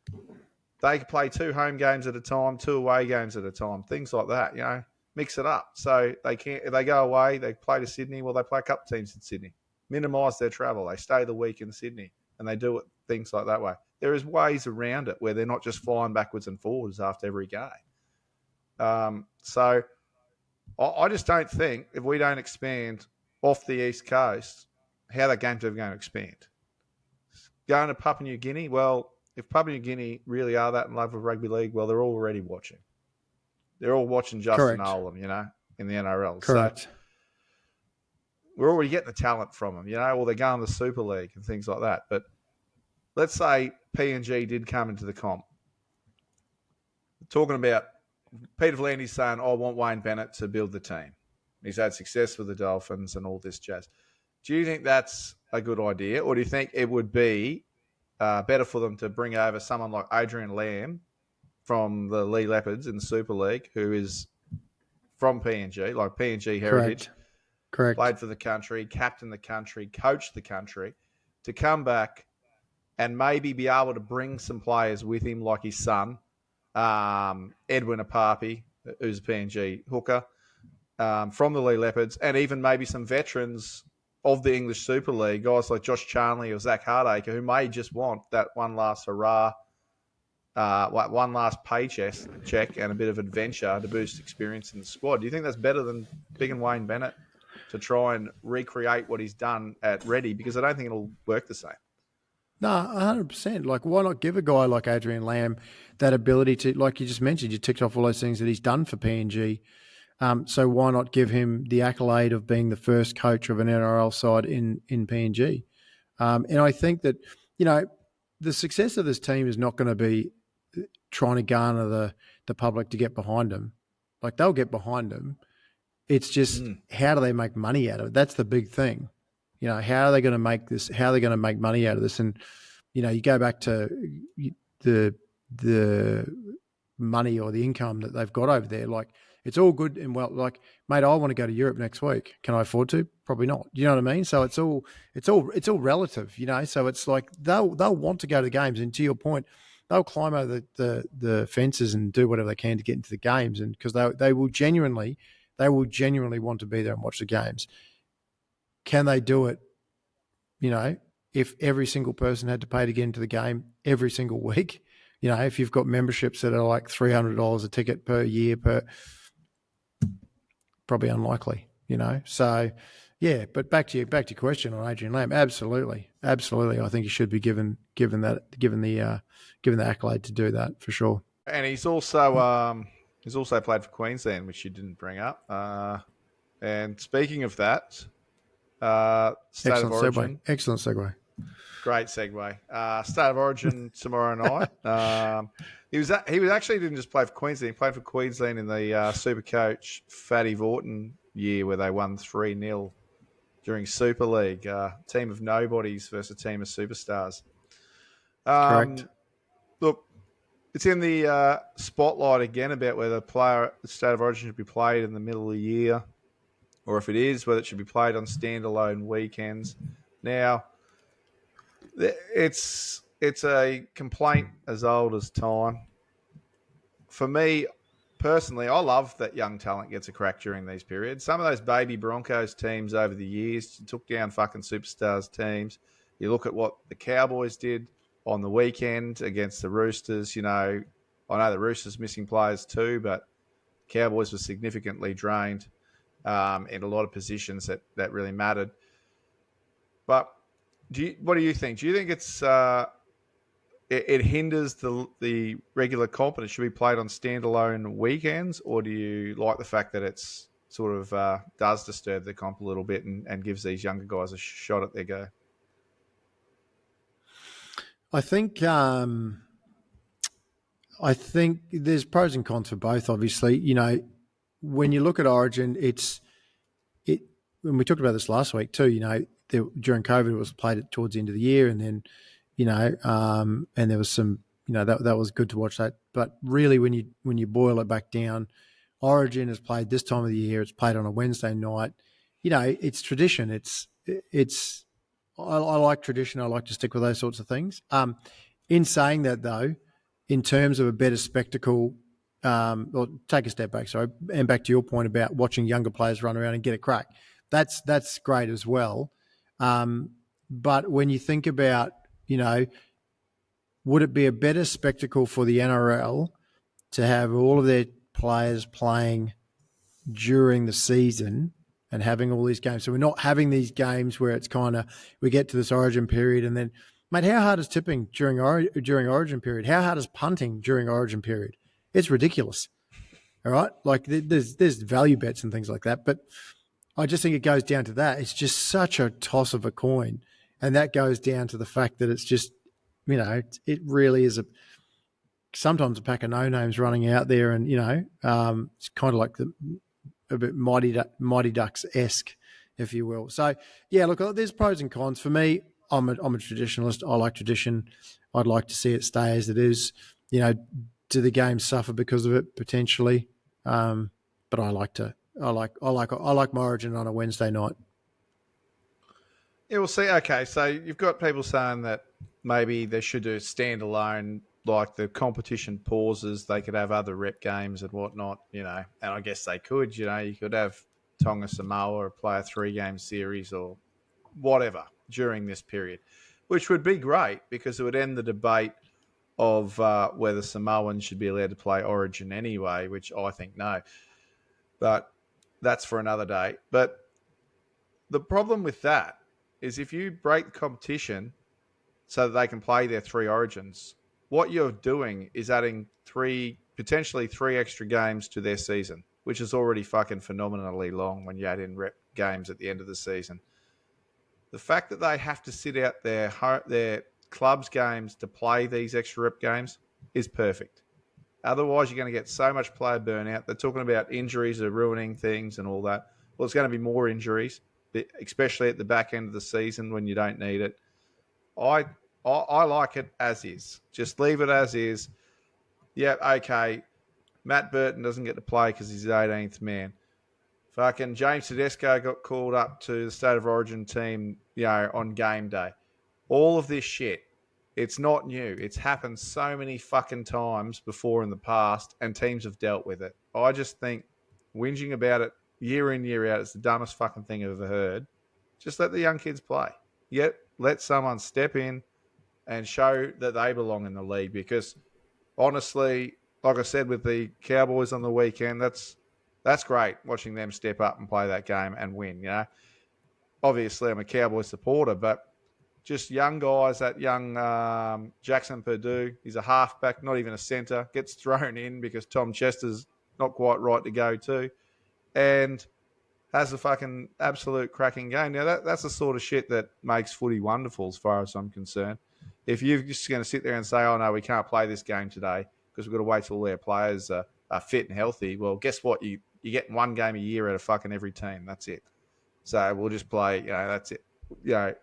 They could play 2 home games at a time, 2 away games at a time, things like that, mix it up. So if they go away, they play to Sydney, well, they play a couple teams in Sydney. Minimise their travel. They stay the week in Sydney and they do it, things like that way. There is ways around it where they're not just flying backwards and forwards after every game. So I just don't think if we don't expand off the East Coast, how that game's ever going to expand. Going to Papua New Guinea, well, if Papua New Guinea really are that in love with rugby league, well, they're already watching. They're all watching Justin Olam, in the NRL. Correct. So we're already getting the talent from them, or they're going to the Super League and things like that. But let's say PNG did come into the comp talking about Peter V'landys saying, I want Wayne Bennett to build the team. He's had success with the Dolphins and all this jazz. Do you think that's a good idea, or do you think it would be better for them to bring over someone like Adrian Lamb from the Lee Leopards in the Super League, who is from PNG, like PNG heritage, Correct. played for the country, captained the country, coached the country, to come back and maybe be able to bring some players with him, like his son, Edwin Apapi, who's a PNG hooker, from the Lee Leopards, and even maybe some veterans of the English Super League, guys like Josh Charnley or Zach Hardacre, who may just want that one last hurrah, one last paycheck and a bit of adventure to boost experience in the squad. Do you think that's better than picking Wayne Bennett to try and recreate what he's done at Reddy? Because I don't think it'll work the same. No, 100%. Like, why not give a guy like Adrian Lamb that ability to, like you just mentioned, you ticked off all those things that he's done for PNG. So why not give him the accolade of being the first coach of an NRL side in PNG? And I think that, the success of this team is not going to be trying to garner the public to get behind them. Like, they'll get behind them. It's just how do they make money out of it? That's the big thing. How are they going to make this? How are they going to make money out of this? And, you go back to the money or the income that they've got over there. Like, it's all good and well. Like, mate, I want to go to Europe next week. Can I afford to? Probably not. You know what I mean? So it's all relative. So it's like they'll want to go to the games. And to your point, they'll climb over the fences and do whatever they can to get into the games. And because they will genuinely want to be there and watch the games. Can they do it? If every single person had to pay to get into the game every single week, if you've got memberships that are like $300 a ticket per year, probably unlikely, So, yeah. But back to your question on Adrian Lamb, absolutely. I think he should be given the accolade to do that for sure. And he's also played for Queensland, which you didn't bring up. And speaking of that, State of Origin. Excellent segue. Great segue. State of Origin tomorrow night. He actually didn't just play for Queensland. He played for Queensland in the Super Coach Fatty Vorton year, where they won 3-0 during Super League. Team of nobodies versus a team of superstars. Correct. Look, it's in the spotlight again about whether the State of Origin should be played in the middle of the year, or if it is, whether it should be played on standalone weekends. Now, it's a complaint as old as time. For me, personally, I love that young talent gets a crack during these periods. Some of those baby Broncos teams over the years took down fucking superstars teams. You look at what the Cowboys did on the weekend against the Roosters. I know the Roosters missing players too, but Cowboys were significantly drained in a lot of positions that really mattered. But what do you think? Do you think it hinders the regular comp and it should be played on standalone weekends, or do you like the fact that it's sort of does disturb the comp a little bit and gives these younger guys a shot at their go? I think there's pros and cons for both. Obviously, when you look at Origin, when we talked about this last week too. During COVID, it was played towards the end of the year, and then and there was some that was good to watch that. But really, when you boil it back down, Origin is played this time of the year. It's played on a Wednesday night. It's tradition. I like tradition. I like to stick with those sorts of things. In saying that, though, in terms of a better spectacle, or take a step back, sorry, and back to your point about watching younger players run around and get a crack, that's great as well. But when you think about, would it be a better spectacle for the NRL to have all of their players playing during the season and having all these games? So we're not having these games where it's kind of, we get to this Origin period and then, mate, how hard is tipping during Origin period? How hard is punting during Origin period? It's ridiculous. All right? Like there's value bets and things like that. But I just think it goes down to that. It's just such a toss of a coin. And that goes down to the fact that it's just, it really is sometimes a pack of no-names running out there, and it's kind of like a bit Mighty Ducks-esque, if you will. So yeah, look, there's pros and cons. For me, I'm a traditionalist. I like tradition. I'd like to see it stay as it is. Do the games suffer because of it potentially? But I like my Origin on a Wednesday night. Yeah, we'll see. Okay, so you've got people saying that maybe they should do standalone, like the competition pauses. They could have other rep games and whatnot, and I guess they could. You could have Tonga Samoa or play a 3-game series or whatever during this period, which would be great because it would end the debate of whether Samoans should be allowed to play Origin anyway, which I think no. But that's for another day. But the problem with that is if you break the competition so that they can play their 3 Origins, what you're doing is adding potentially three extra games to their season, which is already fucking phenomenally long when you add in rep games at the end of the season. The fact that they have to sit out their club's games to play these extra rep games is perfect. Otherwise, you're going to get so much player burnout. They're talking about injuries are ruining things and all that. Well, there's going to be more injuries, especially at the back end of the season when you don't need it. I like it as is. Just leave it as is. Yeah, okay. Matt Burton doesn't get to play because he's the 18th man. Fucking James Tedesco got called up to the State of Origin team, on game day. All of this shit, it's not new. It's happened so many fucking times before in the past, and teams have dealt with it. I just think whinging about it year in, year out is the dumbest fucking thing I've ever heard. Just let the young kids play. Yet, let someone step in and show that they belong in the league because, honestly, like I said with the Cowboys on the weekend, that's great watching them step up and play that game and win, Obviously, I'm a Cowboy supporter, but just young guys, that young Jackson Purdue, he's a halfback, not even a centre, gets thrown in because Tom Chester's not quite right to go too, and has a fucking absolute cracking game. Now, that's the sort of shit that makes footy wonderful as far as I'm concerned. If you're just going to sit there and say, oh, no, we can't play this game today because we've got to wait till all our players are fit and healthy, well, guess what? You get one game a year out of fucking every team. That's it. So we'll just play, that's it. A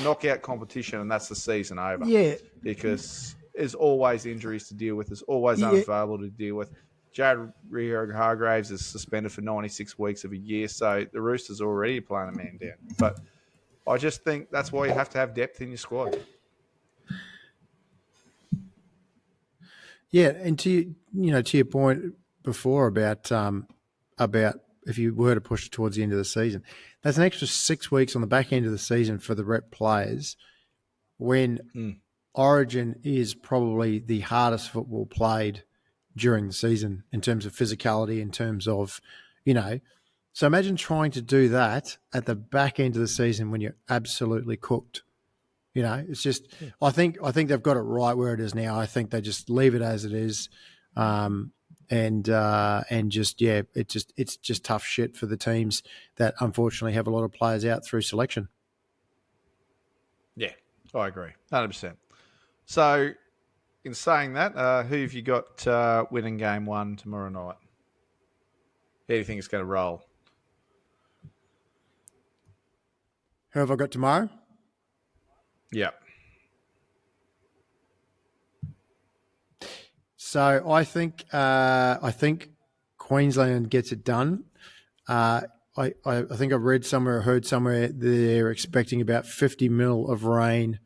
knockout competition, and that's the season over. Yeah. Because there's always injuries to deal with. There's always unavailable to deal with. Jared Hargraves is suspended for 96 weeks of a year, so the Roosters are already playing a man down. But I just think that's why you have to have depth in your squad. Yeah, and to your point before about if you were to push it towards the end of the season, that's an extra 6 weeks on the back end of the season for the rep players when Origin is probably the hardest football played during the season in terms of physicality, in terms of, so imagine trying to do that at the back end of the season when you're absolutely cooked. It's just, I think they've got it right where it is now. I think they just leave it as it is. It's just tough shit for the teams that unfortunately have a lot of players out through selection. Yeah, I agree, 100%. So, in saying that, who have you got winning game 1 tomorrow night? How do you think it's going to roll? Who have I got tomorrow? Yeah. So I think Queensland gets it done. I think I've read somewhere or heard somewhere they're expecting about 50 mil of rain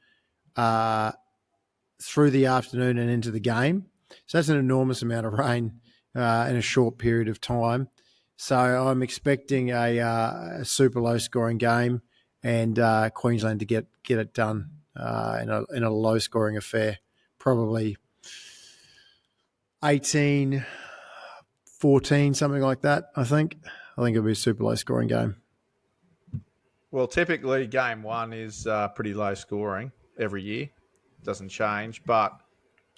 through the afternoon and into the game. So that's an enormous amount of rain in a short period of time. So I'm expecting a super low scoring game and Queensland to get it done in a low scoring affair, probably 18-14, something like that, I think. It'll be a super low scoring game. Well, typically game 1 is pretty low scoring every year. Doesn't change, but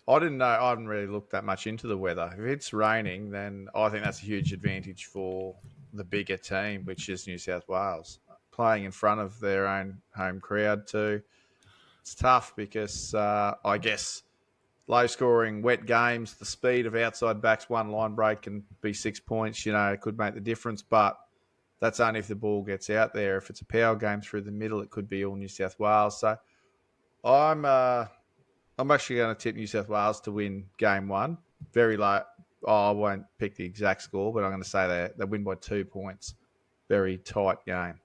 I didn't know. I haven't really looked that much into the weather. If it's raining, then I think that's a huge advantage for the bigger team, which is New South Wales. Playing in front of their own home crowd too. It's tough because I guess low-scoring, wet games, the speed of outside backs, one line break can be 6 points. It could make the difference, but that's only if the ball gets out there. If it's a power game through the middle, it could be all New South Wales. So I'm actually going to tip New South Wales to win game one. Very low. I won't pick the exact score, but I'm going to say they win by 2 points. Very tight game.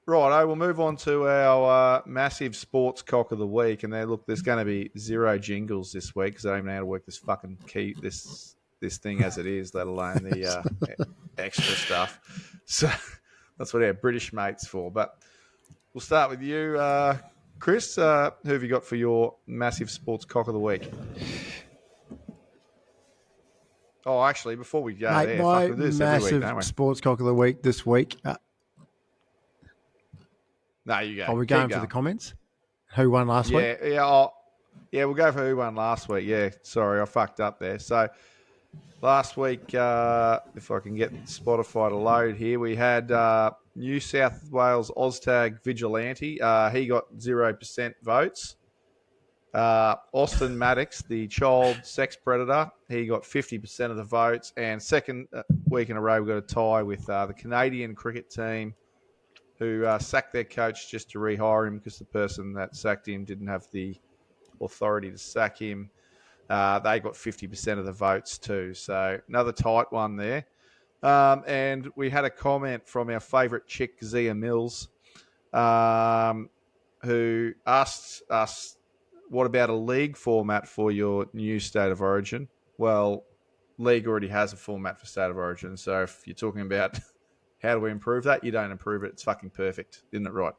Right, we'll move on to our massive sports cock of the week. And there's going to be 0 jingles this week because I don't even know how to work this fucking key, this thing as it is, let alone the extra stuff. So that's what our British mate's for. But we'll start with you, Chris. Who have you got for your massive sports cock of the week? Oh, actually, before we go Mate, there, my we do this massive every week, don't we? sports cock of the week this week. No, you go. Are we going for the comments? Who won last week? Yeah, we'll go for who won last week. Yeah, sorry, I fucked up there. So last week, if I can get Spotify to load here, we had New South Wales Oztag Vigilante. He got 0% votes. Austin Maddox, the child sex predator, he got 50% of the votes. And second week in a row, we got a tie with the Canadian cricket team, who sacked their coach just to rehire him because the person that sacked him didn't have the authority to sack him. They got 50% of the votes too. So another tight one there. And we had a comment from our favourite chick, Zia Mills, who asked us, what about a league format for your new state of origin? Well, league already has a format for state of origin. So if you're talking about how do we improve that, you don't improve it. It's fucking perfect. Isn't it right?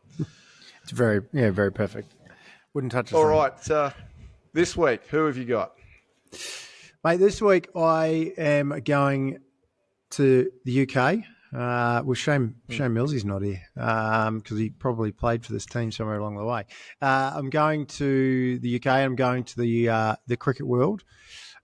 It's very perfect. Wouldn't touch it. All right. This week, who have you got? Mate, this week I am going to the UK. Well, Shane Millsy's not here because he probably played for this team somewhere along the way. I'm going to the UK. I'm going to the cricket world.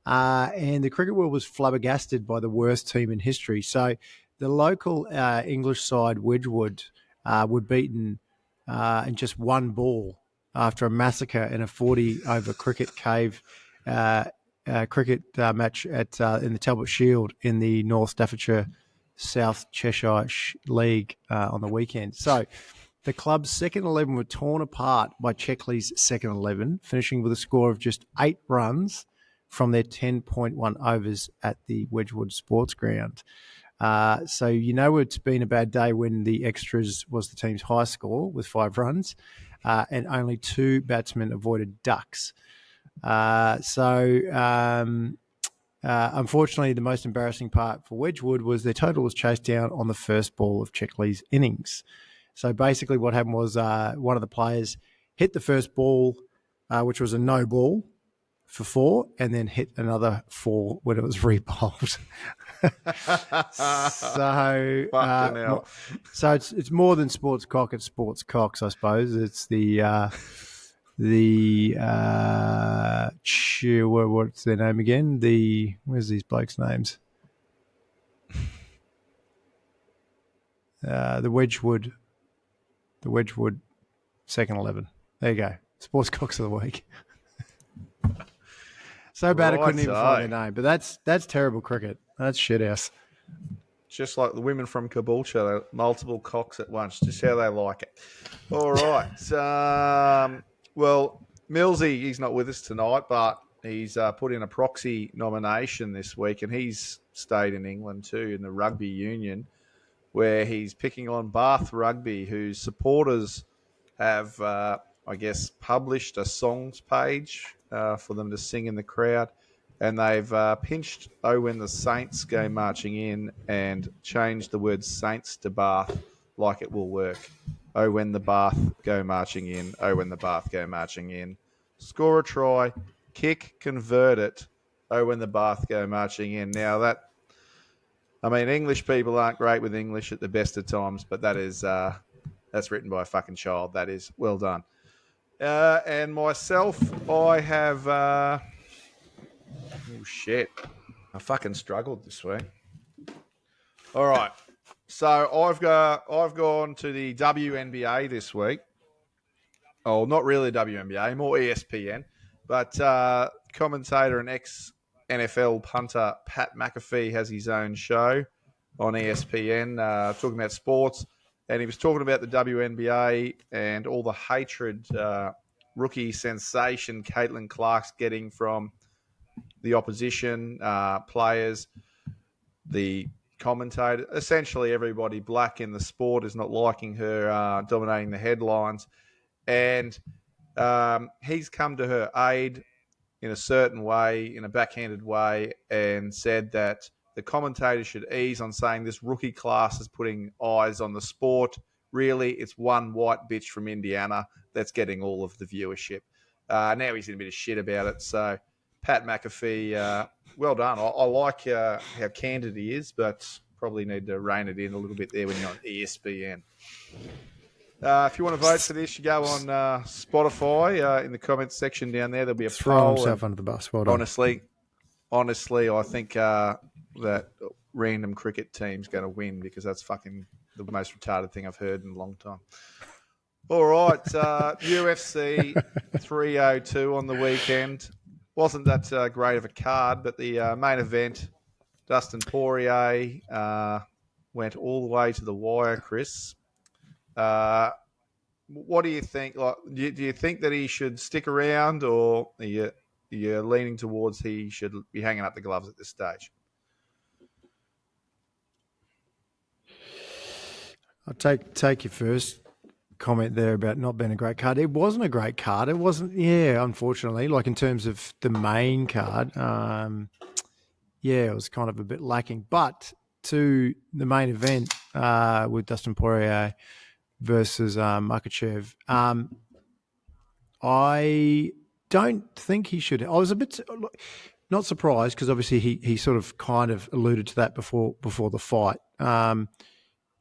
And the cricket world was flabbergasted by the worst team in history. So the local English side, Wedgwood, were beaten in just one ball after a massacre in a 40-over cricket cave cricket match in the Talbot Shield in the North Staffordshire South Cheshire League on the weekend. So the club's second 11 were torn apart by Checkley's second 11, finishing with a score of just 8 runs from their 10.1 overs at the Wedgwood Sports Ground. So it's been a bad day when the extras was the team's high score with 5 runs and only 2 batsmen avoided ducks. Unfortunately, the most embarrassing part for Wedgwood was their total was chased down on the first ball of Checkley's innings. So basically what happened was one of the players hit the first ball, which was a no ball, for 4, and then hit another 4 when it was rebowled. So it's more than sports cock, it's sports cocks, I suppose. It's what's their name again? Where's these blokes' names? The Wedgwood second 11. There you go. Sports cocks of the week. So bad I couldn't even find their name. But that's terrible cricket. That's shit house. Just like the women from Caboolture, multiple cocks at once, just how they like it. All right. Well, Millsy, he's not with us tonight, but he's put in a proxy nomination this week, and he's stayed in England too, in the rugby union, where he's picking on Bath Rugby, whose supporters have, published a songs page for them to sing in the crowd. And they've pinched "Oh When the Saints Go Marching In" and changed the word Saints to Bath, like it will work. Oh, when the Bath go marching in. Oh, when the Bath go marching in. Score a try, kick, convert it. Oh, when the Bath go marching in. Now English people aren't great with English at the best of times, but that's written by a fucking child. That is well done. And myself, I have. Oh shit! I fucking struggled this week. All right, so I've gone to the WNBA this week, Oh, not really WNBA, more ESPN. But commentator and ex-NFL punter Pat McAfee has his own show on ESPN talking about sports. And he was talking about the WNBA and all the hatred rookie sensation Caitlin Clark's getting from the opposition players, the commentator. Essentially, everybody black in the sport is not liking her dominating the headlines. And he's come to her aid in a certain way, in a backhanded way, and said that the commentators should ease on saying this rookie class is putting eyes on the sport. Really, it's one white bitch from Indiana that's getting all of the viewership. Now he's in a bit of shit about it. So, Pat McAfee, well done. I like how candid he is, but probably need to rein it in a little bit there when you're on ESPN. If you want to vote for this, you go on Spotify in the comments section down there. There'll be a Throw poll. himself under the bus. Well done. Honestly, I think that random cricket team's going to win because that's fucking the most retarded thing I've heard in a long time. All right, UFC 302 on the weekend. Wasn't that great of a card, but the main event, Dustin Poirier, went all the way to the wire, Chris. What do you think? Like, do you think that he should stick around, or are you leaning towards he should be hanging up the gloves at this stage? I'll take your first comment there about not being a great card. It wasn't a great card. It wasn't, unfortunately, like in terms of the main card, it was kind of a bit lacking. But to the main event with Dustin Poirier versus Makhachev, I don't think he should. I was a bit not surprised because obviously he sort of kind of alluded to that before the fight.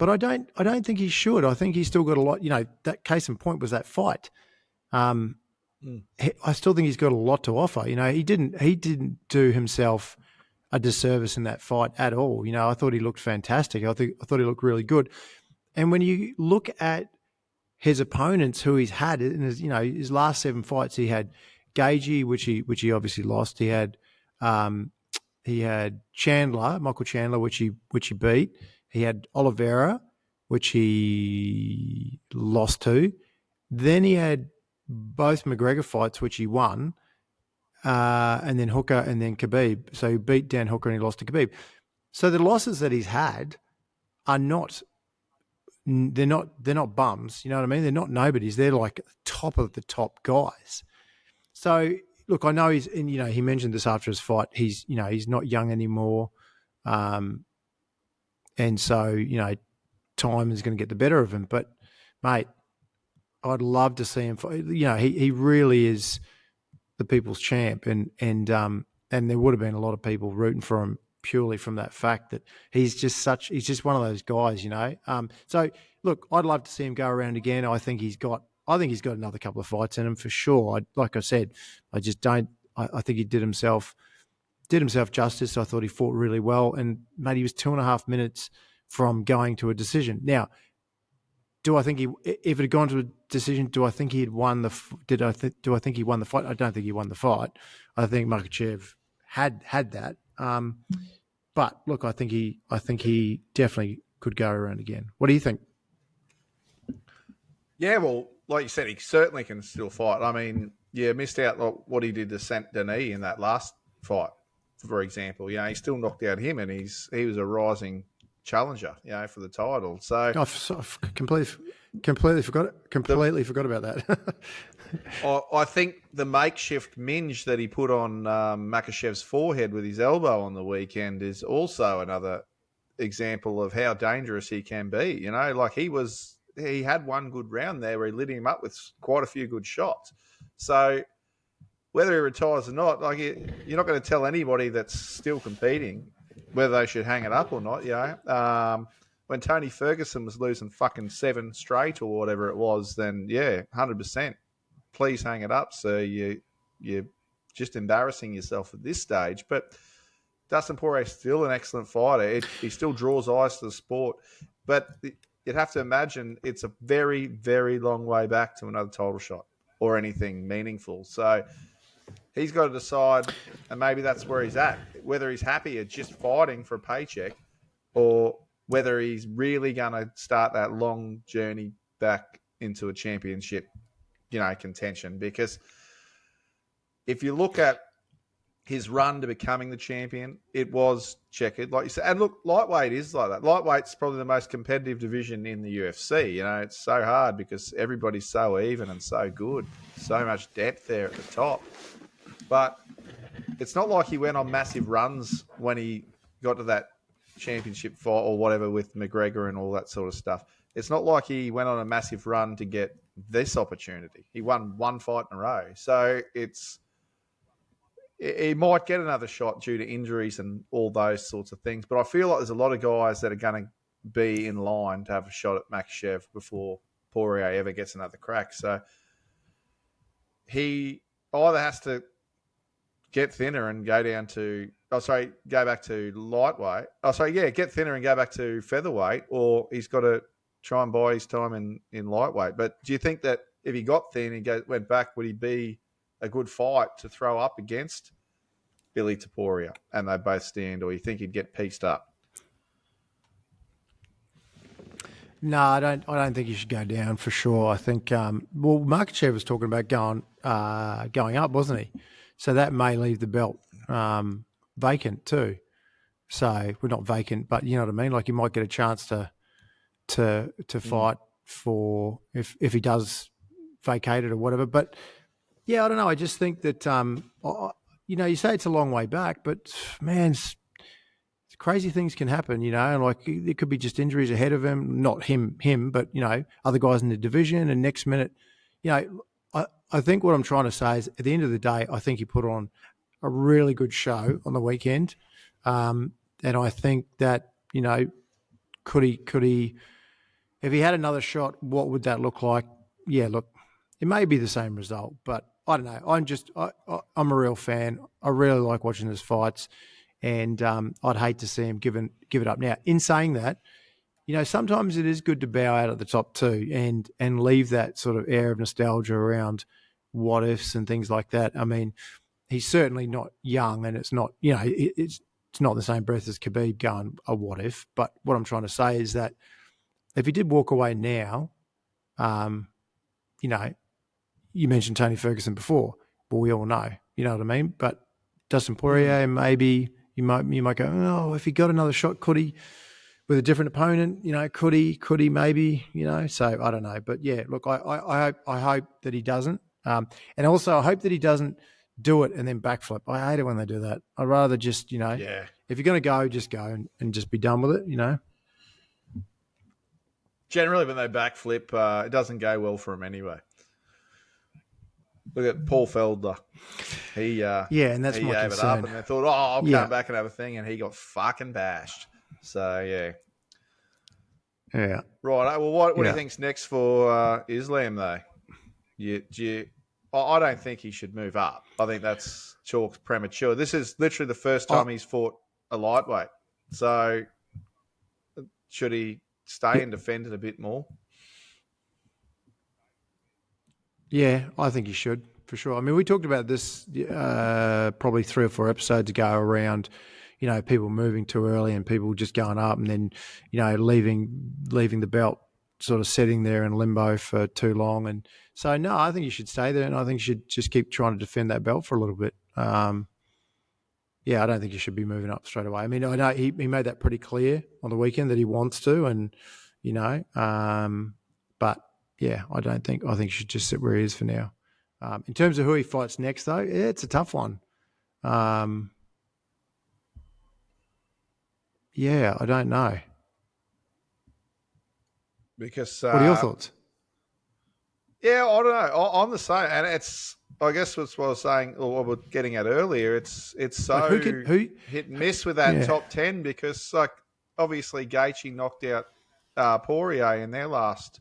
But I don't think he should. I think he's still got a lot. That case in point was that fight. I still think he's got a lot to offer. He didn't do himself a disservice in that fight at all. I thought he looked fantastic. I thought he looked really good. And when you look at his opponents who he's had in his last 7 fights, he had Gaethje, which he obviously lost. He had Chandler, Michael Chandler, which he beat. He had Oliveira, which he lost to. Then he had both McGregor fights, which he won, and then Hooker and then Khabib. So he beat Dan Hooker and he lost to Khabib. So the losses that he's had are not bums. You know what I mean? They're not nobodies. They're like top of the top guys. So look, I know he mentioned this after his fight. He's not young anymore. And so, time is going to get the better of him. But, mate, I'd love to see him fight. He really is the people's champ. And there would have been a lot of people rooting for him purely from that fact that he's just one of those guys, So, look, I'd love to see him go around again. I think he's got another couple of fights in him for sure. Like I said, I think he did himself justice. I thought he fought really well, and mate, he was 2.5 minutes from going to a decision. Now, if it had gone to a decision, do I think he had won do I think he won the fight? I don't think he won the fight. I think Makhachev had that. But look, I think he definitely could go around again. What do you think? Yeah, well, like you said, he certainly can still fight. I mean, missed out what he did to Saint Denis in that last fight, for example. He still knocked out him, and he was a rising challenger, for the title. So I've completely forgot about that. I think the makeshift minge that he put on Makhachev's forehead with his elbow on the weekend is also another example of how dangerous he can be. Like he had one good round there where he lit him up with quite a few good shots. So whether he retires or not, like you're not going to tell anybody that's still competing whether they should hang it up or not. When Tony Ferguson was losing fucking 7 straight or whatever it was, then 100%. Please hang it up. So you're just embarrassing yourself at this stage. But Dustin Poirier is still an excellent fighter. He still draws eyes to the sport. But you'd have to imagine it's a very, very long way back to another title shot. or anything meaningful. So he's got to decide, and maybe that's where he's at, whether he's happy at just fighting for a paycheck or whether he's really going to start that long journey back into a championship, contention. Because if you look at his run to becoming the champion, it was checkered, like you said. And look, lightweight is like that. Lightweight's probably the most competitive division in the UFC. It's so hard because everybody's so even and so good. So much depth there at the top. But it's not like he went on massive runs when he got to that championship fight or whatever with McGregor and all that sort of stuff. It's not like he went on a massive run to get this opportunity. He won one fight in a row. So he might get another shot due to injuries and all those sorts of things. But I feel like there's a lot of guys that are going to be in line to have a shot at Makhachev before Poirier ever gets another crack. So he either has to get thinner and go back to lightweight. Get thinner and go back to featherweight, or he's got to try and buy his time in lightweight. But do you think that if he got thin and went back, would he be a good fight to throw up against Billy Taporia and they both stand, or you think he'd get pieced up? No, I don't think he should go down for sure. I think Makhachev was talking about going up, wasn't he? So that may leave the belt vacant too. So we're not vacant, but you know what I mean. Like you might get a chance to fight for if he does vacate it or whatever. But yeah, I don't know. I just think that you say it's a long way back, but man, crazy things can happen. Like there could be just injuries ahead of him, not him, but other guys in the division. And next minute, I think what I'm trying to say is at the end of the day, I think he put on a really good show on the weekend. And I think that, could he, if he had another shot, what would that look like? Yeah, look, it may be the same result, but I don't know. I'm a real fan. I really like watching his fights, and I'd hate to see him give it up now. In saying that, sometimes it is good to bow out at the top too, and leave that sort of air of nostalgia around what ifs and things like that. I mean, he's certainly not young, and it's not it's not the same breath as Khabib going a what if. But what I'm trying to say is that if he did walk away now, you mentioned Tony Ferguson before. Well, we all know, you know what I mean? But Dustin Poirier, maybe you might go, oh, if he got another shot, could he with a different opponent? Could he maybe? So I don't know. But yeah, look, I hope that he doesn't, and also I hope that he doesn't do it and then backflip. I hate it when they do that. I'd rather just if you're going to go, just go and just be done with it. Generally, when they backflip, it doesn't go well for him anyway. Look at Paul Felder. And that's my gave concern. it up, and they thought, I'll come back and have a thing, and he got fucking bashed. So yeah. Right. Well, what do you think's next for Islam though? I don't think he should move up. I think that's chalk premature. This is literally the first time he's fought a lightweight. So should he stay and defend it a bit more? Yeah, I think he should, for sure. I mean, we talked about this probably 3 or 4 episodes ago around, people moving too early and people just going up and then, leaving the belt sort of sitting there in limbo for too long. And so, no, I think you should stay there, and I think you should just keep trying to defend that belt for a little bit. I don't think you should be moving up straight away. I mean, I know he made that pretty clear on the weekend that he wants to, and, but yeah, I think he should just sit where he is for now. In terms of who he fights next, though, it's a tough one. I don't know. Because what are your thoughts? Yeah, I don't know. I'm the same, and it's. I guess that's what I was saying, or what we're getting at earlier. It's so like who hit and miss with that top 10 because, obviously Gaethje knocked out Poirier in their last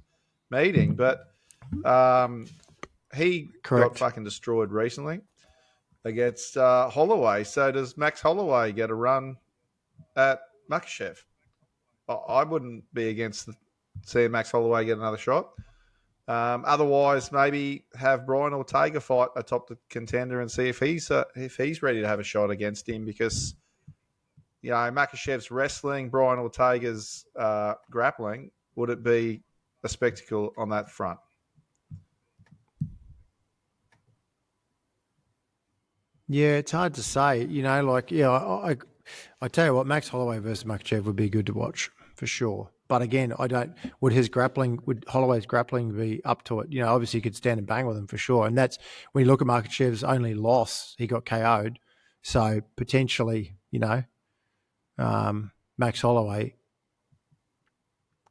meeting, but he got fucking destroyed recently against Holloway. So does Max Holloway get a run at Makhachev? I wouldn't be against seeing Max Holloway get another shot. Otherwise, maybe have Brian Ortega fight atop the contender and see if he's ready to have a shot against him, because Makashev's wrestling, Brian Ortega's grappling. Would it be a spectacle on that front? Yeah, it's hard to say. I tell you what, Max Holloway versus Makachev would be good to watch for sure. But again, would Holloway's grappling be up to it? Obviously he could stand and bang with him for sure. And that's when you look at Makachev's only loss, he got KO'd. So potentially, Max Holloway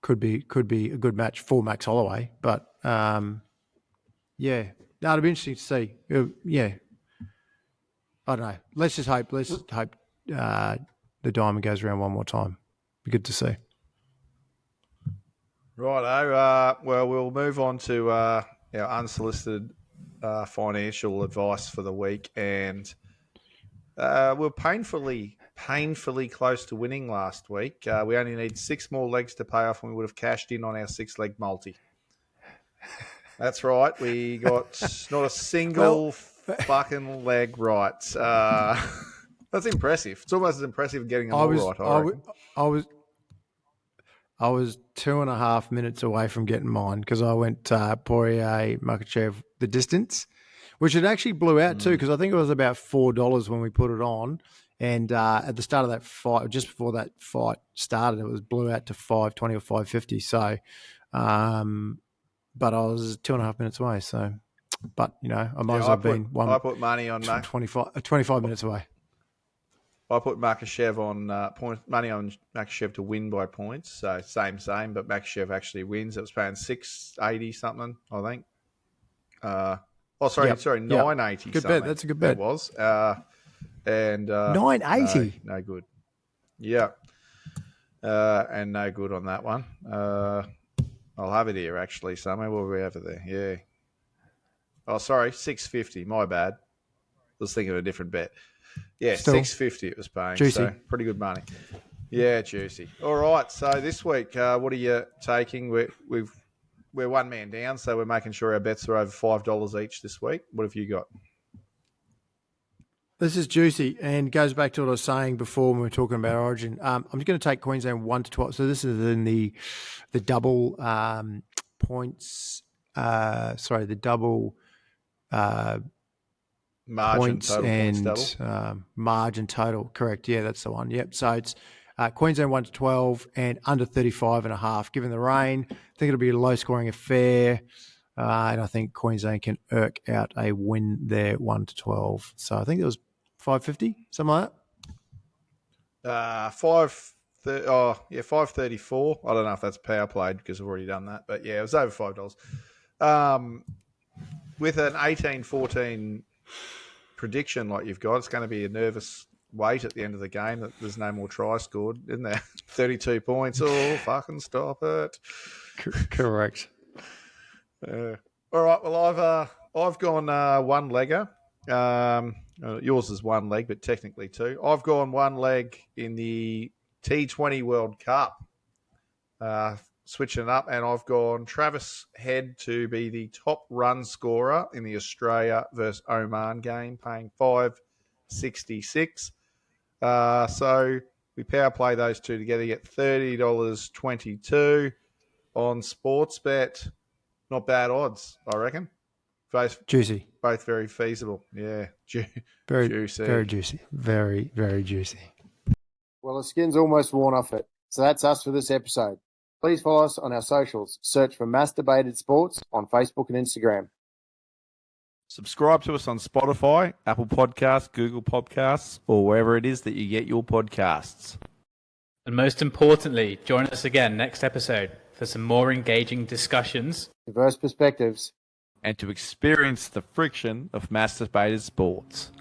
could be a good match for Max Holloway. But it'd be interesting to see. I don't know. Let's hope the diamond goes around one more time. Be good to see. Righto. Well, we'll move on to our unsolicited financial advice for the week, and we're painfully close to winning last week. We only need 6 more legs to pay off, and we would have cashed in on our 6-leg multi. That's right. We got not a single fucking leg right. That's impressive. It's almost as impressive as getting them all right. I was 2.5 minutes away from getting mine because I went Poirier, Makachev, the distance, which it actually blew out too, because I think it was about $4 when we put it on. And at the start of that fight, just before that fight started, it blew out to $5.20 or $5.50. So, but I was 2.5 minutes away. So, but I might as well have been I put money on 25 minutes away. I put Makachev on money on Makachev to win by points. So same, but Makachev actually wins. It was paying $6.80 something, I think. Sorry, $9.80. Good bet. That's a good bet. It was. And $9.80. No good. Yeah. And no good on that one. I'll have it here actually somewhere. What were we over there? Yeah. Oh, sorry, $6.50. My bad. I was thinking of a different bet. Yeah, $6.50 it was paying. Juicy. So pretty good money. Yeah, juicy. All right. So this week, what are you taking? We're one man down, so we're making sure our bets are over $5 each this week. What have you got? This is juicy and goes back to what I was saying before when we were talking about Origin. I'm just going to take Queensland 1 to 12. So this is in the double points. The double margin points total, and points double. Margin total. Correct. Yeah, that's the one. Yep. So it's Queensland 1 to 12 and under 35.5. Given the rain, I think it'll be a low scoring affair. And I think Queensland can irk out a win there 1 to 12. So I think it was $5.50, something like that. 5.34. I don't know if that's power played because I've already done that, but yeah, it was over $5. With an 18-14 prediction like you've got, it's going to be a nervous wait at the end of the game that there's no more tries scored, isn't there? 32 points. Oh, fucking stop it. Correct. All right. Well, I've gone one legger. Yours is one leg, but technically two. I've gone one leg in the T20 World Cup, switching it up, and I've gone Travis Head to be the top run scorer in the Australia versus Oman game, paying $5.66. So we power play those two together, you get $30.22 on Sportsbet. Not bad odds, I reckon. Juicy. Both very feasible. Yeah. Very juicy. Very juicy. Very, very juicy. Well, the skin's almost worn off it. So that's us for this episode. Please follow us on our socials. Search for Mass Debated Sports on Facebook and Instagram. Subscribe to us on Spotify, Apple Podcasts, Google Podcasts, or wherever it is that you get your podcasts. And most importantly, join us again next episode for some more engaging discussions, Diverse perspectives, and to experience the friction of mass debated sports.